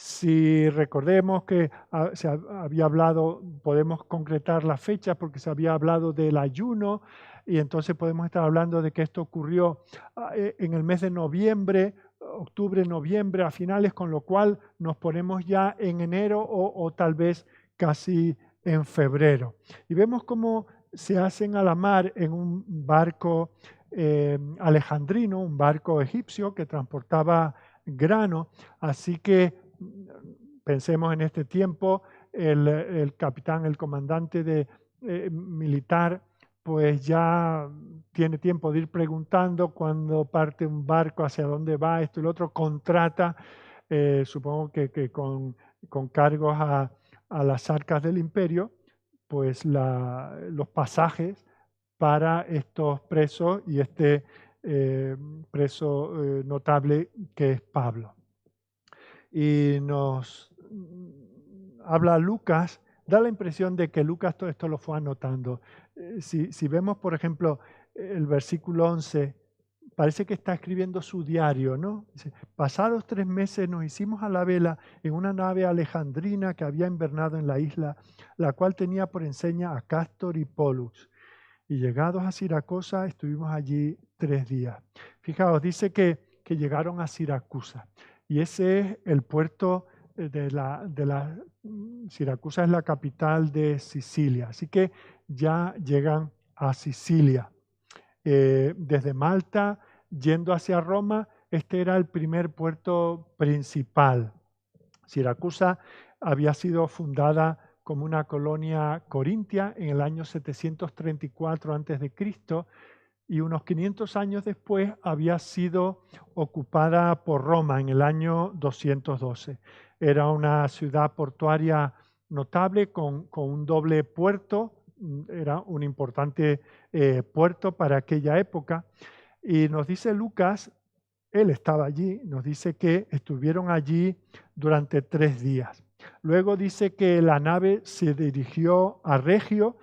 Si recordemos que había hablado, podemos concretar la fecha porque se había hablado del ayuno y entonces podemos estar hablando de que esto ocurrió en el mes de noviembre, octubre, noviembre, a finales, con lo cual nos ponemos ya en enero o tal vez casi en febrero. Y vemos cómo se hacen a la mar en un barco alejandrino, un barco egipcio que transportaba grano, así que pensemos en este tiempo, el capitán, el comandante militar, pues ya tiene tiempo de ir preguntando cuando parte un barco, hacia dónde va, esto y lo otro, contrata, supongo que con cargos a las arcas del imperio, pues los pasajes para estos presos y este preso notable que es Pablo. Y nos habla Lucas, da la impresión de que Lucas todo esto lo fue anotando. Si vemos, por ejemplo, el versículo 11, parece que está escribiendo su diario, ¿no? Dice, pasados 3 meses nos hicimos a la vela en una nave alejandrina que había invernado en la isla, la cual tenía por enseña a Cástor y Pólux. Y llegados a Siracusa, estuvimos allí 3 días. Fijaos, dice que llegaron a Siracusa. Y ese es el puerto Siracusa es la capital de Sicilia. Así que ya llegan a Sicilia. Desde Malta, yendo hacia Roma, este era el primer puerto principal. Siracusa había sido fundada como una colonia corintia en el año 734 a.C. y unos 500 años después había sido ocupada por Roma en el año 212. Era una ciudad portuaria notable con un doble puerto, era un importante puerto para aquella época. Y nos dice Lucas, él estaba allí, nos dice que estuvieron allí durante 3 días. Luego dice que la nave se dirigió a Regio,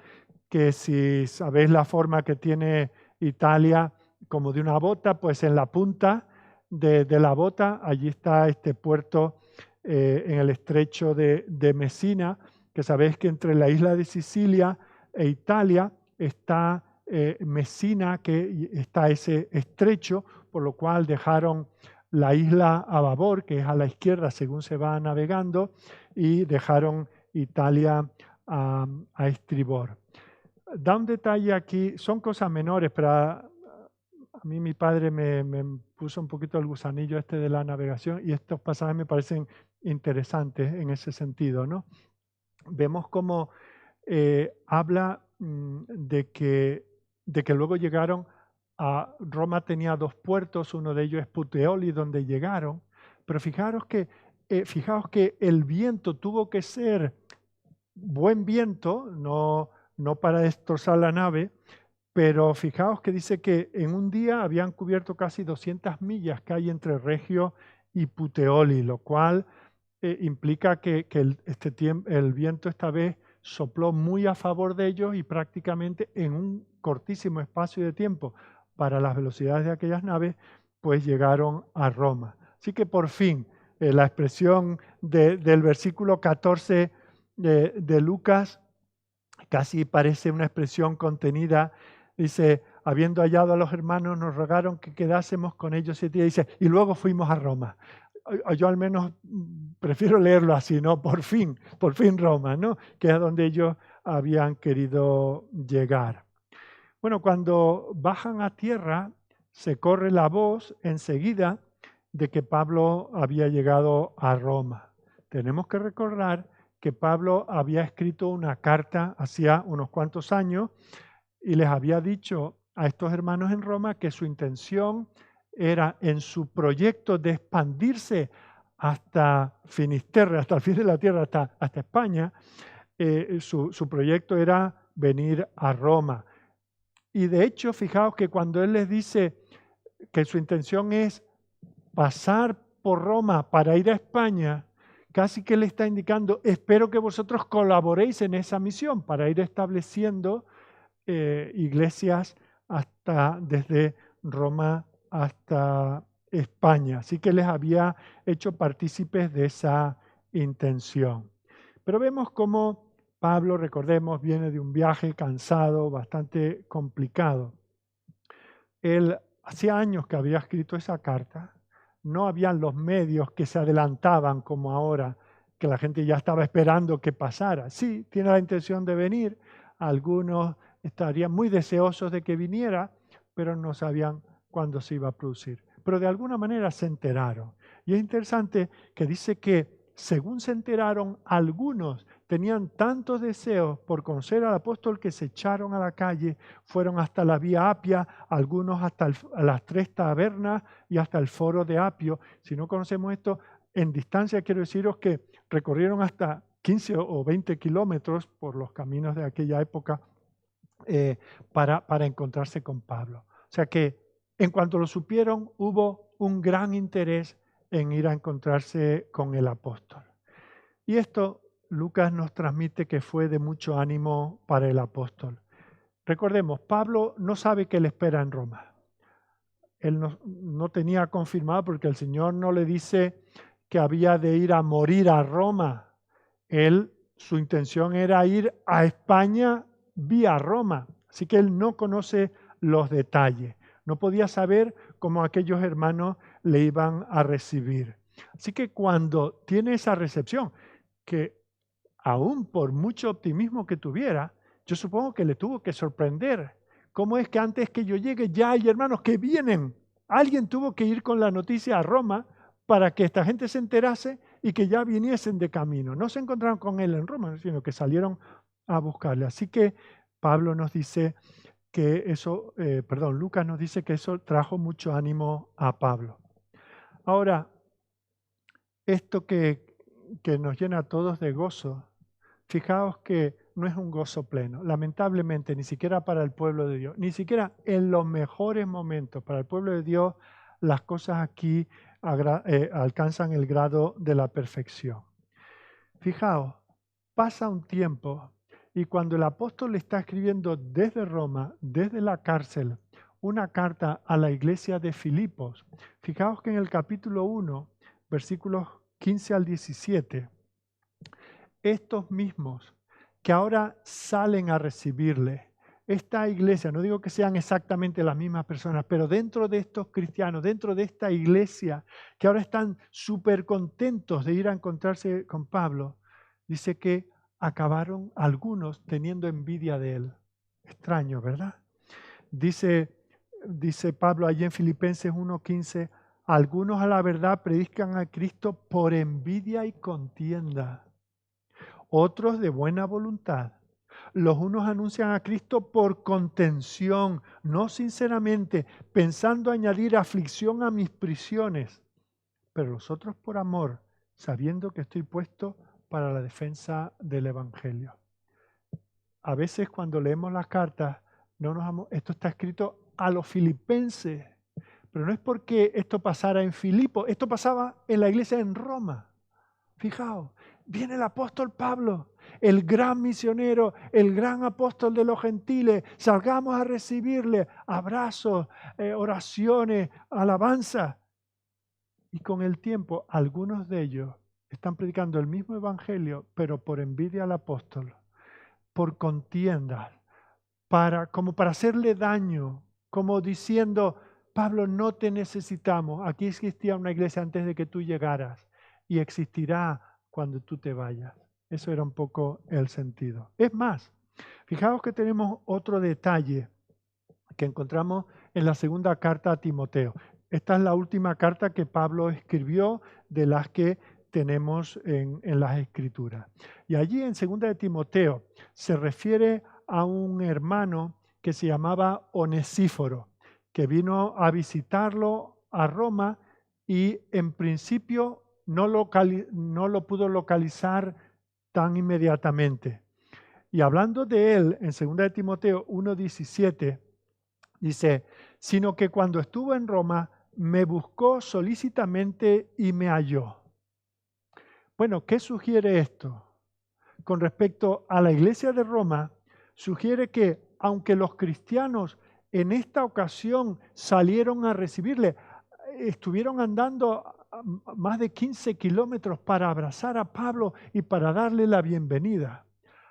que si sabéis la forma que tiene Italia como de una bota, pues en la punta de la bota, allí está este puerto en el estrecho de Messina, que sabéis que entre la isla de Sicilia e Italia está Messina, que está ese estrecho, por lo cual dejaron la isla a babor, que es a la izquierda según se va navegando, y dejaron Italia a estribor. Da un detalle aquí, son cosas menores, pero a mí mi padre me puso un poquito el gusanillo este de la navegación y estos pasajes me parecen interesantes en ese sentido, ¿no? Vemos cómo habla de que luego llegaron a Roma, tenía 2 puertos, uno de ellos es Puteoli, donde llegaron, pero fijaos que el viento tuvo que ser buen viento, no para destrozar la nave, pero fijaos que dice que en un día habían cubierto casi 200 millas que hay entre Regio y Puteoli, lo cual implica que el viento esta vez sopló muy a favor de ellos y prácticamente en un cortísimo espacio de tiempo para las velocidades de aquellas naves, pues llegaron a Roma. Así que por fin, la expresión del versículo 14 de Lucas casi parece una expresión contenida. Dice, habiendo hallado a los hermanos, nos rogaron que quedásemos con ellos 7 días. Dice, y luego fuimos a Roma. Yo al menos prefiero leerlo así, ¿no? Por fin Roma, ¿no? Que es donde ellos habían querido llegar. Bueno, cuando bajan a tierra, se corre la voz enseguida de que Pablo había llegado a Roma. Tenemos que recordar que Pablo había escrito una carta hacía unos cuantos años y les había dicho a estos hermanos en Roma que su intención era en su proyecto de expandirse hasta Finisterre, hasta el fin de la tierra, hasta España, su proyecto era venir a Roma. Y de hecho, fijaos que cuando él les dice que su intención es pasar por Roma para ir a España, casi que le está indicando, espero que vosotros colaboréis en esa misión para ir estableciendo iglesias desde Roma hasta España. Así que les había hecho partícipes de esa intención. Pero vemos cómo Pablo, recordemos, viene de un viaje cansado, bastante complicado. Él hacía años que había escrito esa carta, no habían los medios que se adelantaban como ahora, que la gente ya estaba esperando que pasara. Sí, tiene la intención de venir, algunos estarían muy deseosos de que viniera, pero no sabían cuándo se iba a producir. Pero de alguna manera se enteraron. Y es interesante que dice que según se enteraron, algunos tenían tantos deseos por conocer al apóstol que se echaron a la calle, fueron hasta la Vía Apia, algunos hasta las 3 tabernas y hasta el foro de Apio. Si no conocemos esto, en distancia quiero deciros que recorrieron hasta 15 o 20 kilómetros por los caminos de aquella época para encontrarse con Pablo. O sea que en cuanto lo supieron, hubo un gran interés en ir a encontrarse con el apóstol. Y esto Lucas nos transmite que fue de mucho ánimo para el apóstol. Recordemos, Pablo no sabe qué le espera en Roma. Él no tenía confirmado porque el Señor no le dice que había de ir a morir a Roma. Su intención era ir a España vía Roma. Así que él no conoce los detalles. No podía saber cómo aquellos hermanos le iban a recibir. Así que cuando tiene esa recepción, que aún por mucho optimismo que tuviera, yo supongo que le tuvo que sorprender. ¿Cómo es que antes que yo llegue ya hay hermanos que vienen? Alguien tuvo que ir con la noticia a Roma para que esta gente se enterase y que ya viniesen de camino. No se encontraron con él en Roma, sino que salieron a buscarle. Así que Pablo nos dice que eso, Lucas nos dice que eso trajo mucho ánimo a Pablo. Ahora, esto que nos llena a todos de gozo, fijaos que no es un gozo pleno. Lamentablemente, ni siquiera para el pueblo de Dios, ni siquiera en los mejores momentos para el pueblo de Dios, las cosas aquí alcanzan el grado de la perfección. Fijaos, pasa un tiempo y cuando el apóstol le está escribiendo desde Roma, desde la cárcel, una carta a la iglesia de Filipos, fijaos que en el capítulo 1, versículos 15 al 17, estos mismos que ahora salen a recibirle, esta iglesia, no digo que sean exactamente las mismas personas, pero dentro de estos cristianos, dentro de esta iglesia, que ahora están súper contentos de ir a encontrarse con Pablo, dice que acabaron algunos teniendo envidia de él. Extraño, ¿verdad? Dice Pablo allí en Filipenses 1:15, algunos a la verdad predican a Cristo por envidia y contienda, otros de buena voluntad. Los unos anuncian a Cristo por contención, no sinceramente, pensando añadir aflicción a mis prisiones, pero los otros por amor, sabiendo que estoy puesto para la defensa del Evangelio. A veces cuando leemos las cartas, esto está escrito a los filipenses, pero no es porque esto pasara en Filipo, esto pasaba en la iglesia en Roma. Fijaos, viene el apóstol Pablo, el gran misionero, el gran apóstol de los gentiles. Salgamos a recibirle, abrazos, oraciones, alabanza. Y con el tiempo, algunos de ellos están predicando el mismo evangelio, pero por envidia al apóstol, por contiendas, como para hacerle daño, como diciendo, Pablo, no te necesitamos. Aquí existía una iglesia antes de que tú llegaras y existirá cuando tú te vayas. Eso era un poco el sentido. Es más, fijaos que tenemos otro detalle que encontramos en la segunda carta a Timoteo. Esta es la última carta que Pablo escribió de las que tenemos en las Escrituras. Y allí en segunda de Timoteo se refiere a un hermano que se llamaba Onesíforo, que vino a visitarlo a Roma y en principio no lo pudo localizar tan inmediatamente. Y hablando de él, en 2 de Timoteo 1:17, dice, sino que cuando estuvo en Roma, me buscó solícitamente y me halló. Bueno, ¿qué sugiere esto? Con respecto a la iglesia de Roma, sugiere que aunque los cristianos en esta ocasión salieron a recibirle, estuvieron andando más de 15 kilómetros para abrazar a Pablo y para darle la bienvenida.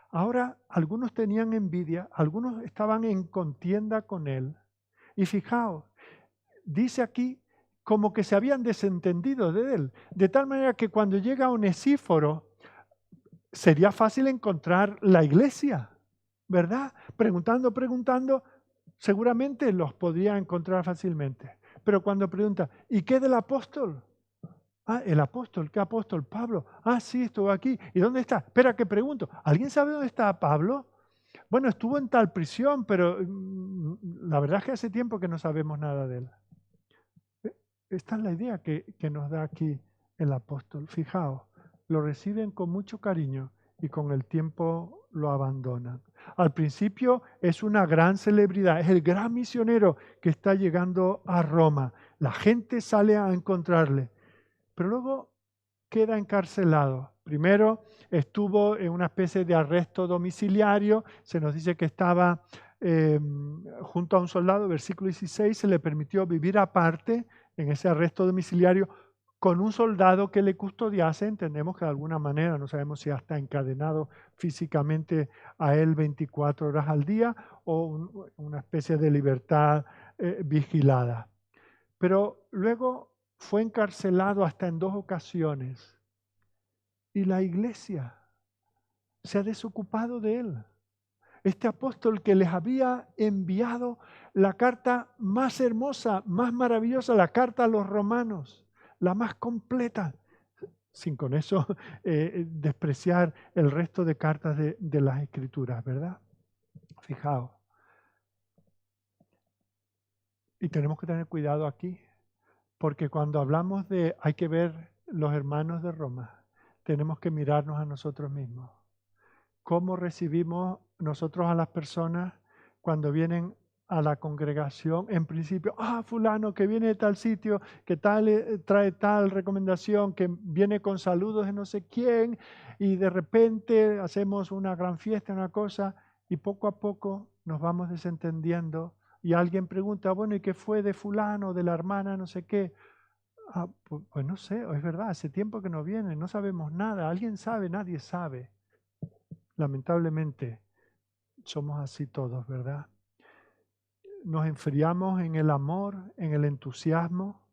Ahora algunos tenían envidia, algunos estaban en contienda con él. Y fijaos, dice aquí como que se habían desentendido de él, de tal manera que cuando llega Onesíforo sería fácil encontrar la iglesia, ¿verdad? Preguntando, seguramente los podría encontrar fácilmente. Pero cuando pregunta, ¿y qué del apóstol? Ah, el apóstol, ¿qué apóstol? Pablo. Ah, sí, estuvo aquí. ¿Y dónde está? Espera, que pregunto. ¿Alguien sabe dónde está Pablo? Bueno, estuvo en tal prisión, pero la verdad es que hace tiempo que no sabemos nada de él. Esta es la idea que nos da aquí el apóstol. Fijaos, lo reciben con mucho cariño y con el tiempo lo abandonan. Al principio es una gran celebridad, es el gran misionero que está llegando a Roma. La gente sale a encontrarle, pero luego queda encarcelado. Primero estuvo en una especie de arresto domiciliario, se nos dice que estaba junto a un soldado, versículo 16, se le permitió vivir aparte en ese arresto domiciliario con un soldado que le custodiase, entendemos que de alguna manera, no sabemos si hasta encadenado físicamente a él 24 horas al día o una especie de libertad vigilada. Pero luego fue encarcelado hasta en 2 ocasiones y la iglesia se ha desocupado de él. Este apóstol que les había enviado la carta más hermosa, más maravillosa, la carta a los romanos, la más completa, sin con eso despreciar el resto de cartas de las escrituras, ¿verdad? Fijaos. Y tenemos que tener cuidado aquí, porque cuando hablamos de hay que ver los hermanos de Roma, tenemos que mirarnos a nosotros mismos. ¿Cómo recibimos nosotros a las personas cuando vienen a la congregación? En principio, fulano que viene de tal sitio, que tal trae tal recomendación, que viene con saludos de no sé quién, y de repente hacemos una gran fiesta, una cosa, y poco a poco nos vamos desentendiendo, y alguien pregunta, bueno, ¿y qué fue de fulano, de la hermana, no sé qué? Pues no sé, es verdad, hace tiempo que no viene, no sabemos nada, alguien sabe, nadie sabe. Lamentablemente somos así todos, ¿verdad? Nos enfriamos en el amor, en el entusiasmo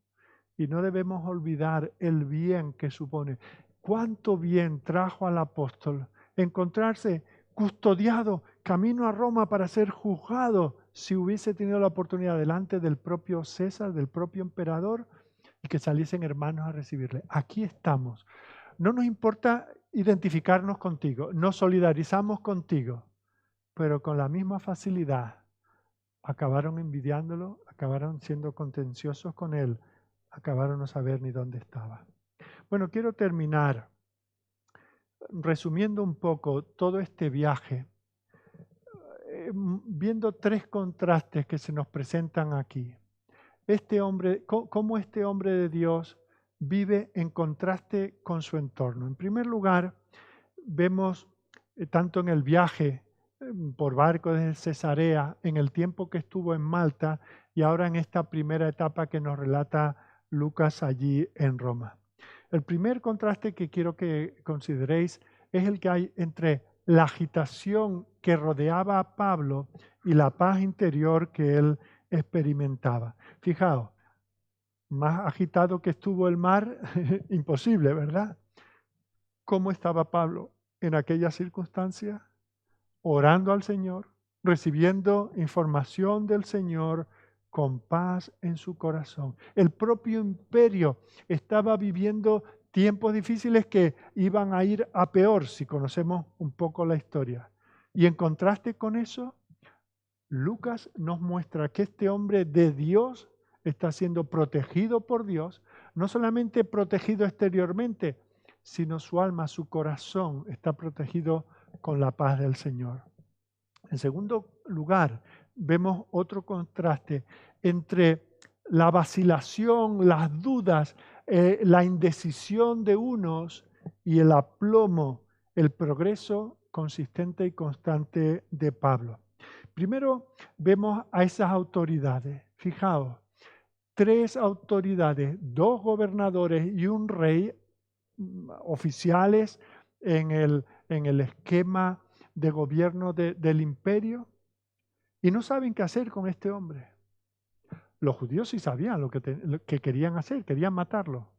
y no debemos olvidar el bien que supone. ¿Cuánto bien trajo al apóstol encontrarse custodiado, camino a Roma para ser juzgado si hubiese tenido la oportunidad delante del propio César, del propio emperador, y que saliesen hermanos a recibirle? Aquí estamos. No nos importa identificarnos contigo, nos solidarizamos contigo, pero con la misma facilidad acabaron envidiándolo, acabaron siendo contenciosos con él, acabaron no saber ni dónde estaba. Bueno, quiero terminar resumiendo un poco todo este viaje, viendo 3 contrastes que se nos presentan aquí. Este hombre, cómo este hombre de Dios vive en contraste con su entorno. En primer lugar, vemos tanto en el viaje por barco desde Cesarea, en el tiempo que estuvo en Malta y ahora en esta primera etapa que nos relata Lucas allí en Roma. El primer contraste que quiero que consideréis es el que hay entre la agitación que rodeaba a Pablo y la paz interior que él experimentaba. Fijaos, más agitado que estuvo el mar, imposible, ¿verdad? ¿Cómo estaba Pablo en aquella circunstancia? Orando al Señor, recibiendo información del Señor con paz en su corazón. El propio imperio estaba viviendo tiempos difíciles que iban a ir a peor si conocemos un poco la historia. Y en contraste con eso, Lucas nos muestra que este hombre de Dios está siendo protegido por Dios, no solamente protegido exteriormente, sino su alma, su corazón está protegido con la paz del Señor. En segundo lugar, vemos otro contraste entre la vacilación, las dudas, la indecisión de unos y el aplomo, el progreso consistente y constante de Pablo. Primero vemos a esas autoridades. Fijaos, 3 autoridades, 2 gobernadores y un rey, oficiales en el esquema de gobierno del imperio, y no saben qué hacer con este hombre. Los judíos sí sabían lo que querían hacer, querían matarlo.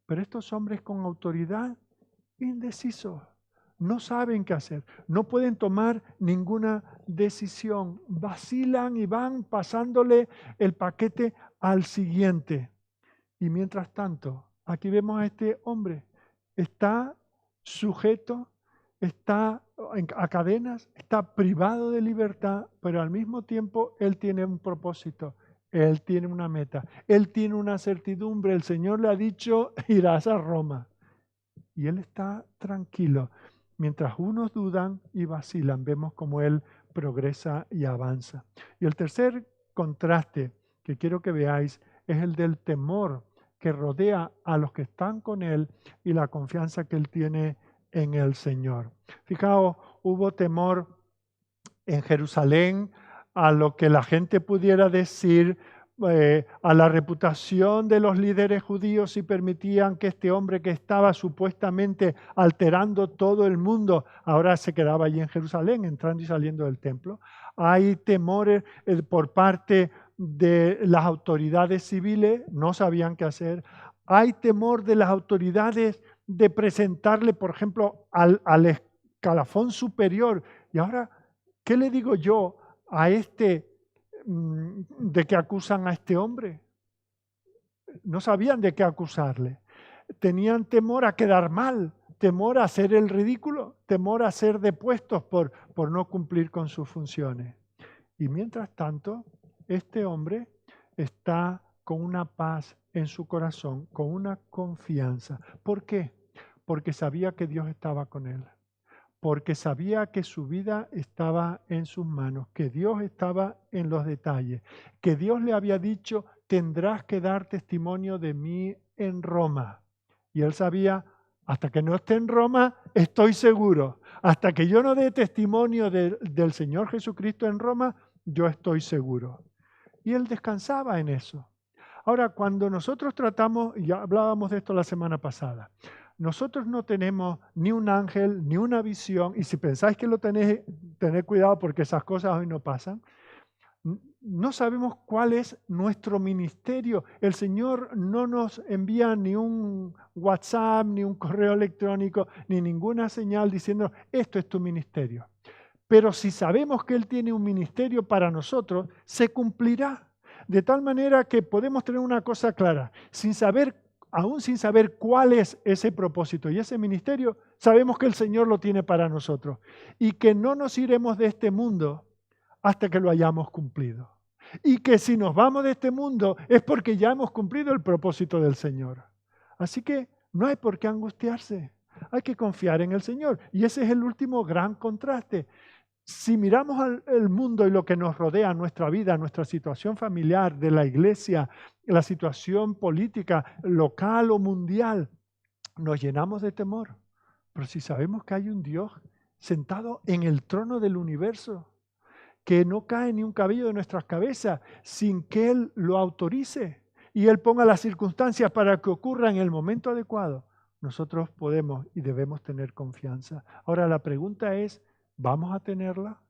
Pero estos hombres con autoridad, indecisos, no saben qué hacer, no pueden tomar ninguna decisión, vacilan y van pasándole el paquete al siguiente. Y mientras tanto, aquí vemos a este hombre, está sujeto, está a cadenas, está privado de libertad, pero al mismo tiempo él tiene un propósito, él tiene una meta, él tiene una certidumbre. El Señor le ha dicho, irás a Roma. Y él está tranquilo. Mientras unos dudan y vacilan, vemos cómo él progresa y avanza. Y el tercer contraste que quiero que veáis es el del temor que rodea a los que están con él y la confianza que él tiene en el Señor. Fijaos, hubo temor en Jerusalén a lo que la gente pudiera decir, a la reputación de los líderes judíos, si permitían que este hombre que estaba supuestamente alterando todo el mundo, ahora se quedaba allí en Jerusalén, entrando y saliendo del templo. Hay temores por parte de las autoridades civiles, no sabían qué hacer. Hay temor de las autoridades de presentarle, por ejemplo, al escalafón superior. Y ahora, ¿qué le digo yo a de que acusan a este hombre? No sabían de qué acusarle. Tenían temor a quedar mal, temor a hacer el ridículo, temor a ser depuestos por no cumplir con sus funciones. Y mientras tanto, este hombre está con una paz en su corazón, con una confianza. ¿Por qué? Porque sabía que Dios estaba con él. Porque sabía que su vida estaba en sus manos, que Dios estaba en los detalles, que Dios le había dicho, tendrás que dar testimonio de mí en Roma. Y él sabía, hasta que no esté en Roma, estoy seguro. Hasta que yo no dé testimonio del Señor Jesucristo en Roma, yo estoy seguro. Y él descansaba en eso. Ahora, cuando nosotros tratamos, ya hablábamos de esto la semana pasada, nosotros no tenemos ni un ángel, ni una visión, y si pensáis que lo tenéis, tened cuidado porque esas cosas hoy no pasan. No sabemos cuál es nuestro ministerio. El Señor no nos envía ni un WhatsApp, ni un correo electrónico, ni ninguna señal diciendo, esto es tu ministerio. Pero si sabemos que Él tiene un ministerio para nosotros, se cumplirá. De tal manera que podemos tener una cosa clara, aún sin saber cuál es ese propósito y ese ministerio, sabemos que el Señor lo tiene para nosotros y que no nos iremos de este mundo hasta que lo hayamos cumplido. Y que si nos vamos de este mundo es porque ya hemos cumplido el propósito del Señor. Así que no hay por qué angustiarse, hay que confiar en el Señor. Y ese es el último gran contraste. Si miramos al mundo y lo que nos rodea, nuestra vida, nuestra situación familiar, de la iglesia, la situación política local o mundial, nos llenamos de temor. Pero si sabemos que hay un Dios sentado en el trono del universo, que no cae ni un cabello de nuestras cabezas sin que Él lo autorice y Él ponga las circunstancias para que ocurra en el momento adecuado, nosotros podemos y debemos tener confianza. Ahora la pregunta es, ¿vamos a tenerla?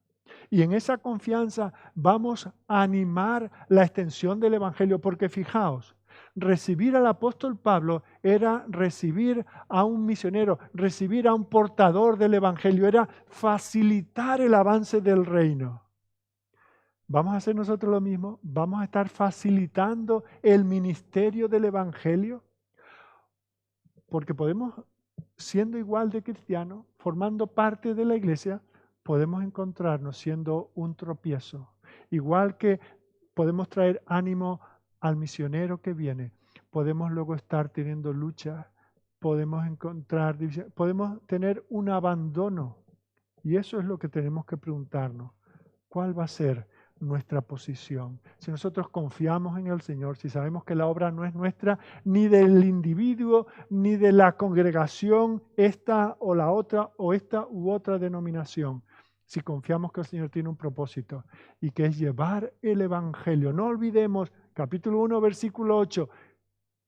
Y en esa confianza vamos a animar la extensión del Evangelio, porque fijaos, recibir al apóstol Pablo era recibir a un misionero, recibir a un portador del Evangelio, era facilitar el avance del reino. ¿Vamos a hacer nosotros lo mismo? ¿Vamos a estar facilitando el ministerio del Evangelio? Porque podemos, siendo igual de cristianos, formando parte de la iglesia, podemos encontrarnos siendo un tropiezo. Igual que podemos traer ánimo al misionero que viene, podemos luego estar teniendo luchas, podemos podemos tener un abandono. Y eso es lo que tenemos que preguntarnos. ¿Cuál va a ser nuestra posición? Si nosotros confiamos en el Señor, si sabemos que la obra no es nuestra, ni del individuo, ni de la congregación, esta o la otra, o esta u otra denominación, si confiamos que el Señor tiene un propósito y que es llevar el Evangelio. No olvidemos, capítulo 1, versículo 8,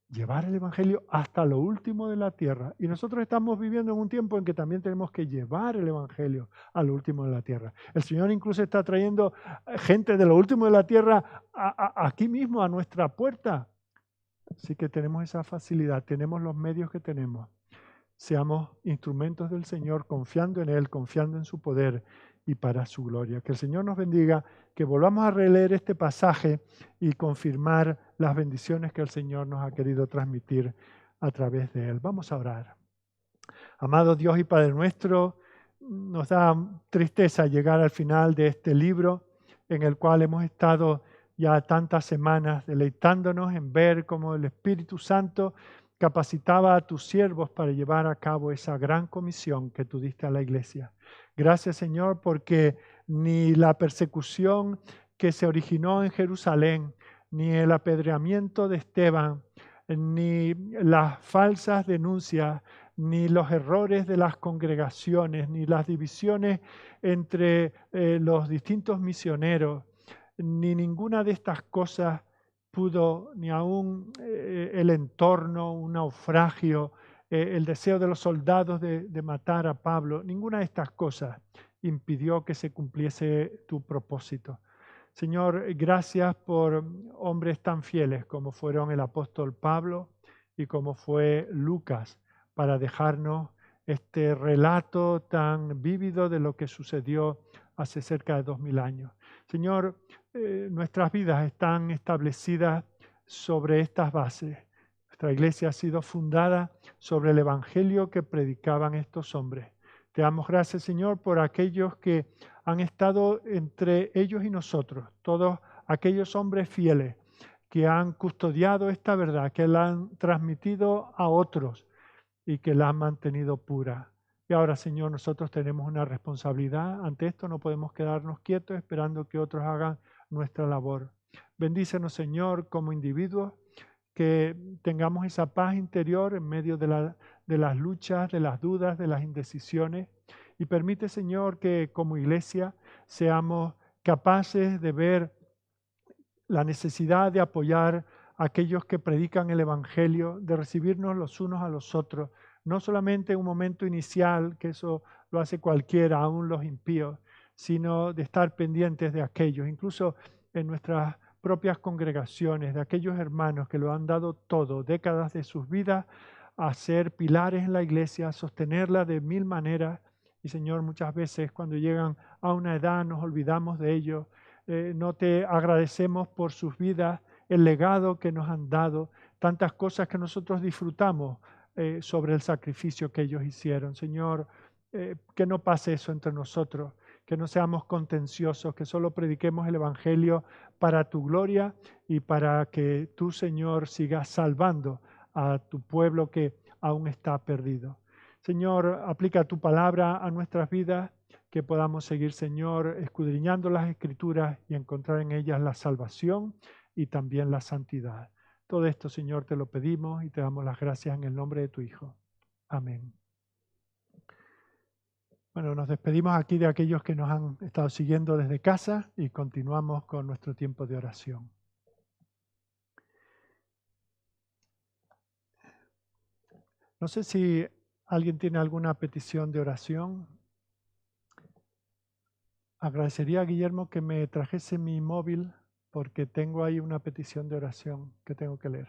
llevar el Evangelio hasta lo último de la tierra. Y nosotros estamos viviendo en un tiempo en que también tenemos que llevar el Evangelio a lo último de la tierra. El Señor incluso está trayendo gente de lo último de la tierra aquí mismo, a nuestra puerta. Así que tenemos esa facilidad, tenemos los medios que tenemos. Seamos instrumentos del Señor, confiando en Él, confiando en su poder y para su gloria. Que el Señor nos bendiga, que volvamos a releer este pasaje y confirmar las bendiciones que el Señor nos ha querido transmitir a través de Él. Vamos a orar. Amado Dios y Padre nuestro, nos da tristeza llegar al final de este libro en el cual hemos estado ya tantas semanas deleitándonos en ver cómo el Espíritu Santo capacitaba a tus siervos para llevar a cabo esa gran comisión que tú diste a la iglesia. Gracias, Señor, porque ni la persecución que se originó en Jerusalén, ni el apedreamiento de Esteban, ni las falsas denuncias, ni los errores de las congregaciones, ni las divisiones entre los distintos misioneros, ni ninguna de estas cosas pudo, ni aún el entorno, un naufragio, el deseo de los soldados de matar a Pablo, ninguna de estas cosas impidió que se cumpliese tu propósito. Señor, gracias por hombres tan fieles como fueron el apóstol Pablo y como fue Lucas, para dejarnos este relato tan vívido de lo que sucedió hace cerca de 2000 años. Señor, nuestras vidas están establecidas sobre estas bases. Nuestra iglesia ha sido fundada sobre el evangelio que predicaban estos hombres. Te damos gracias, Señor, por aquellos que han estado entre ellos y nosotros, todos aquellos hombres fieles que han custodiado esta verdad, que la han transmitido a otros y que la han mantenido pura. Y ahora, Señor, nosotros tenemos una responsabilidad ante esto, no podemos quedarnos quietos esperando que otros hagan nuestra labor. Bendícenos, Señor, como individuos, que tengamos esa paz interior en medio de las luchas, de las dudas, de las indecisiones. Y permite, Señor, que como iglesia seamos capaces de ver la necesidad de apoyar a aquellos que predican el Evangelio, de recibirnos los unos a los otros, no solamente en un momento inicial, que eso lo hace cualquiera, aún los impíos, sino de estar pendientes de aquellos, incluso en nuestras propias congregaciones, de aquellos hermanos que lo han dado todo, décadas de sus vidas, a ser pilares en la iglesia, a sostenerla de mil maneras. Y Señor, muchas veces cuando llegan a una edad nos olvidamos de ellos, no te agradecemos por sus vidas, el legado que nos han dado, tantas cosas que nosotros disfrutamos sobre el sacrificio que ellos hicieron. Señor, que no pase eso entre nosotros, que no seamos contenciosos, que solo prediquemos el Evangelio para tu gloria y para que tú, Señor, sigas salvando a tu pueblo que aún está perdido. Señor, aplica tu palabra a nuestras vidas, que podamos seguir, Señor, escudriñando las Escrituras y encontrar en ellas la salvación y también la santidad. Todo esto, Señor, te lo pedimos y te damos las gracias en el nombre de tu Hijo. Amén. Bueno, nos despedimos aquí de aquellos que nos han estado siguiendo desde casa y continuamos con nuestro tiempo de oración. No sé si alguien tiene alguna petición de oración. Agradecería a Guillermo que me trajese mi móvil porque tengo ahí una petición de oración que tengo que leer.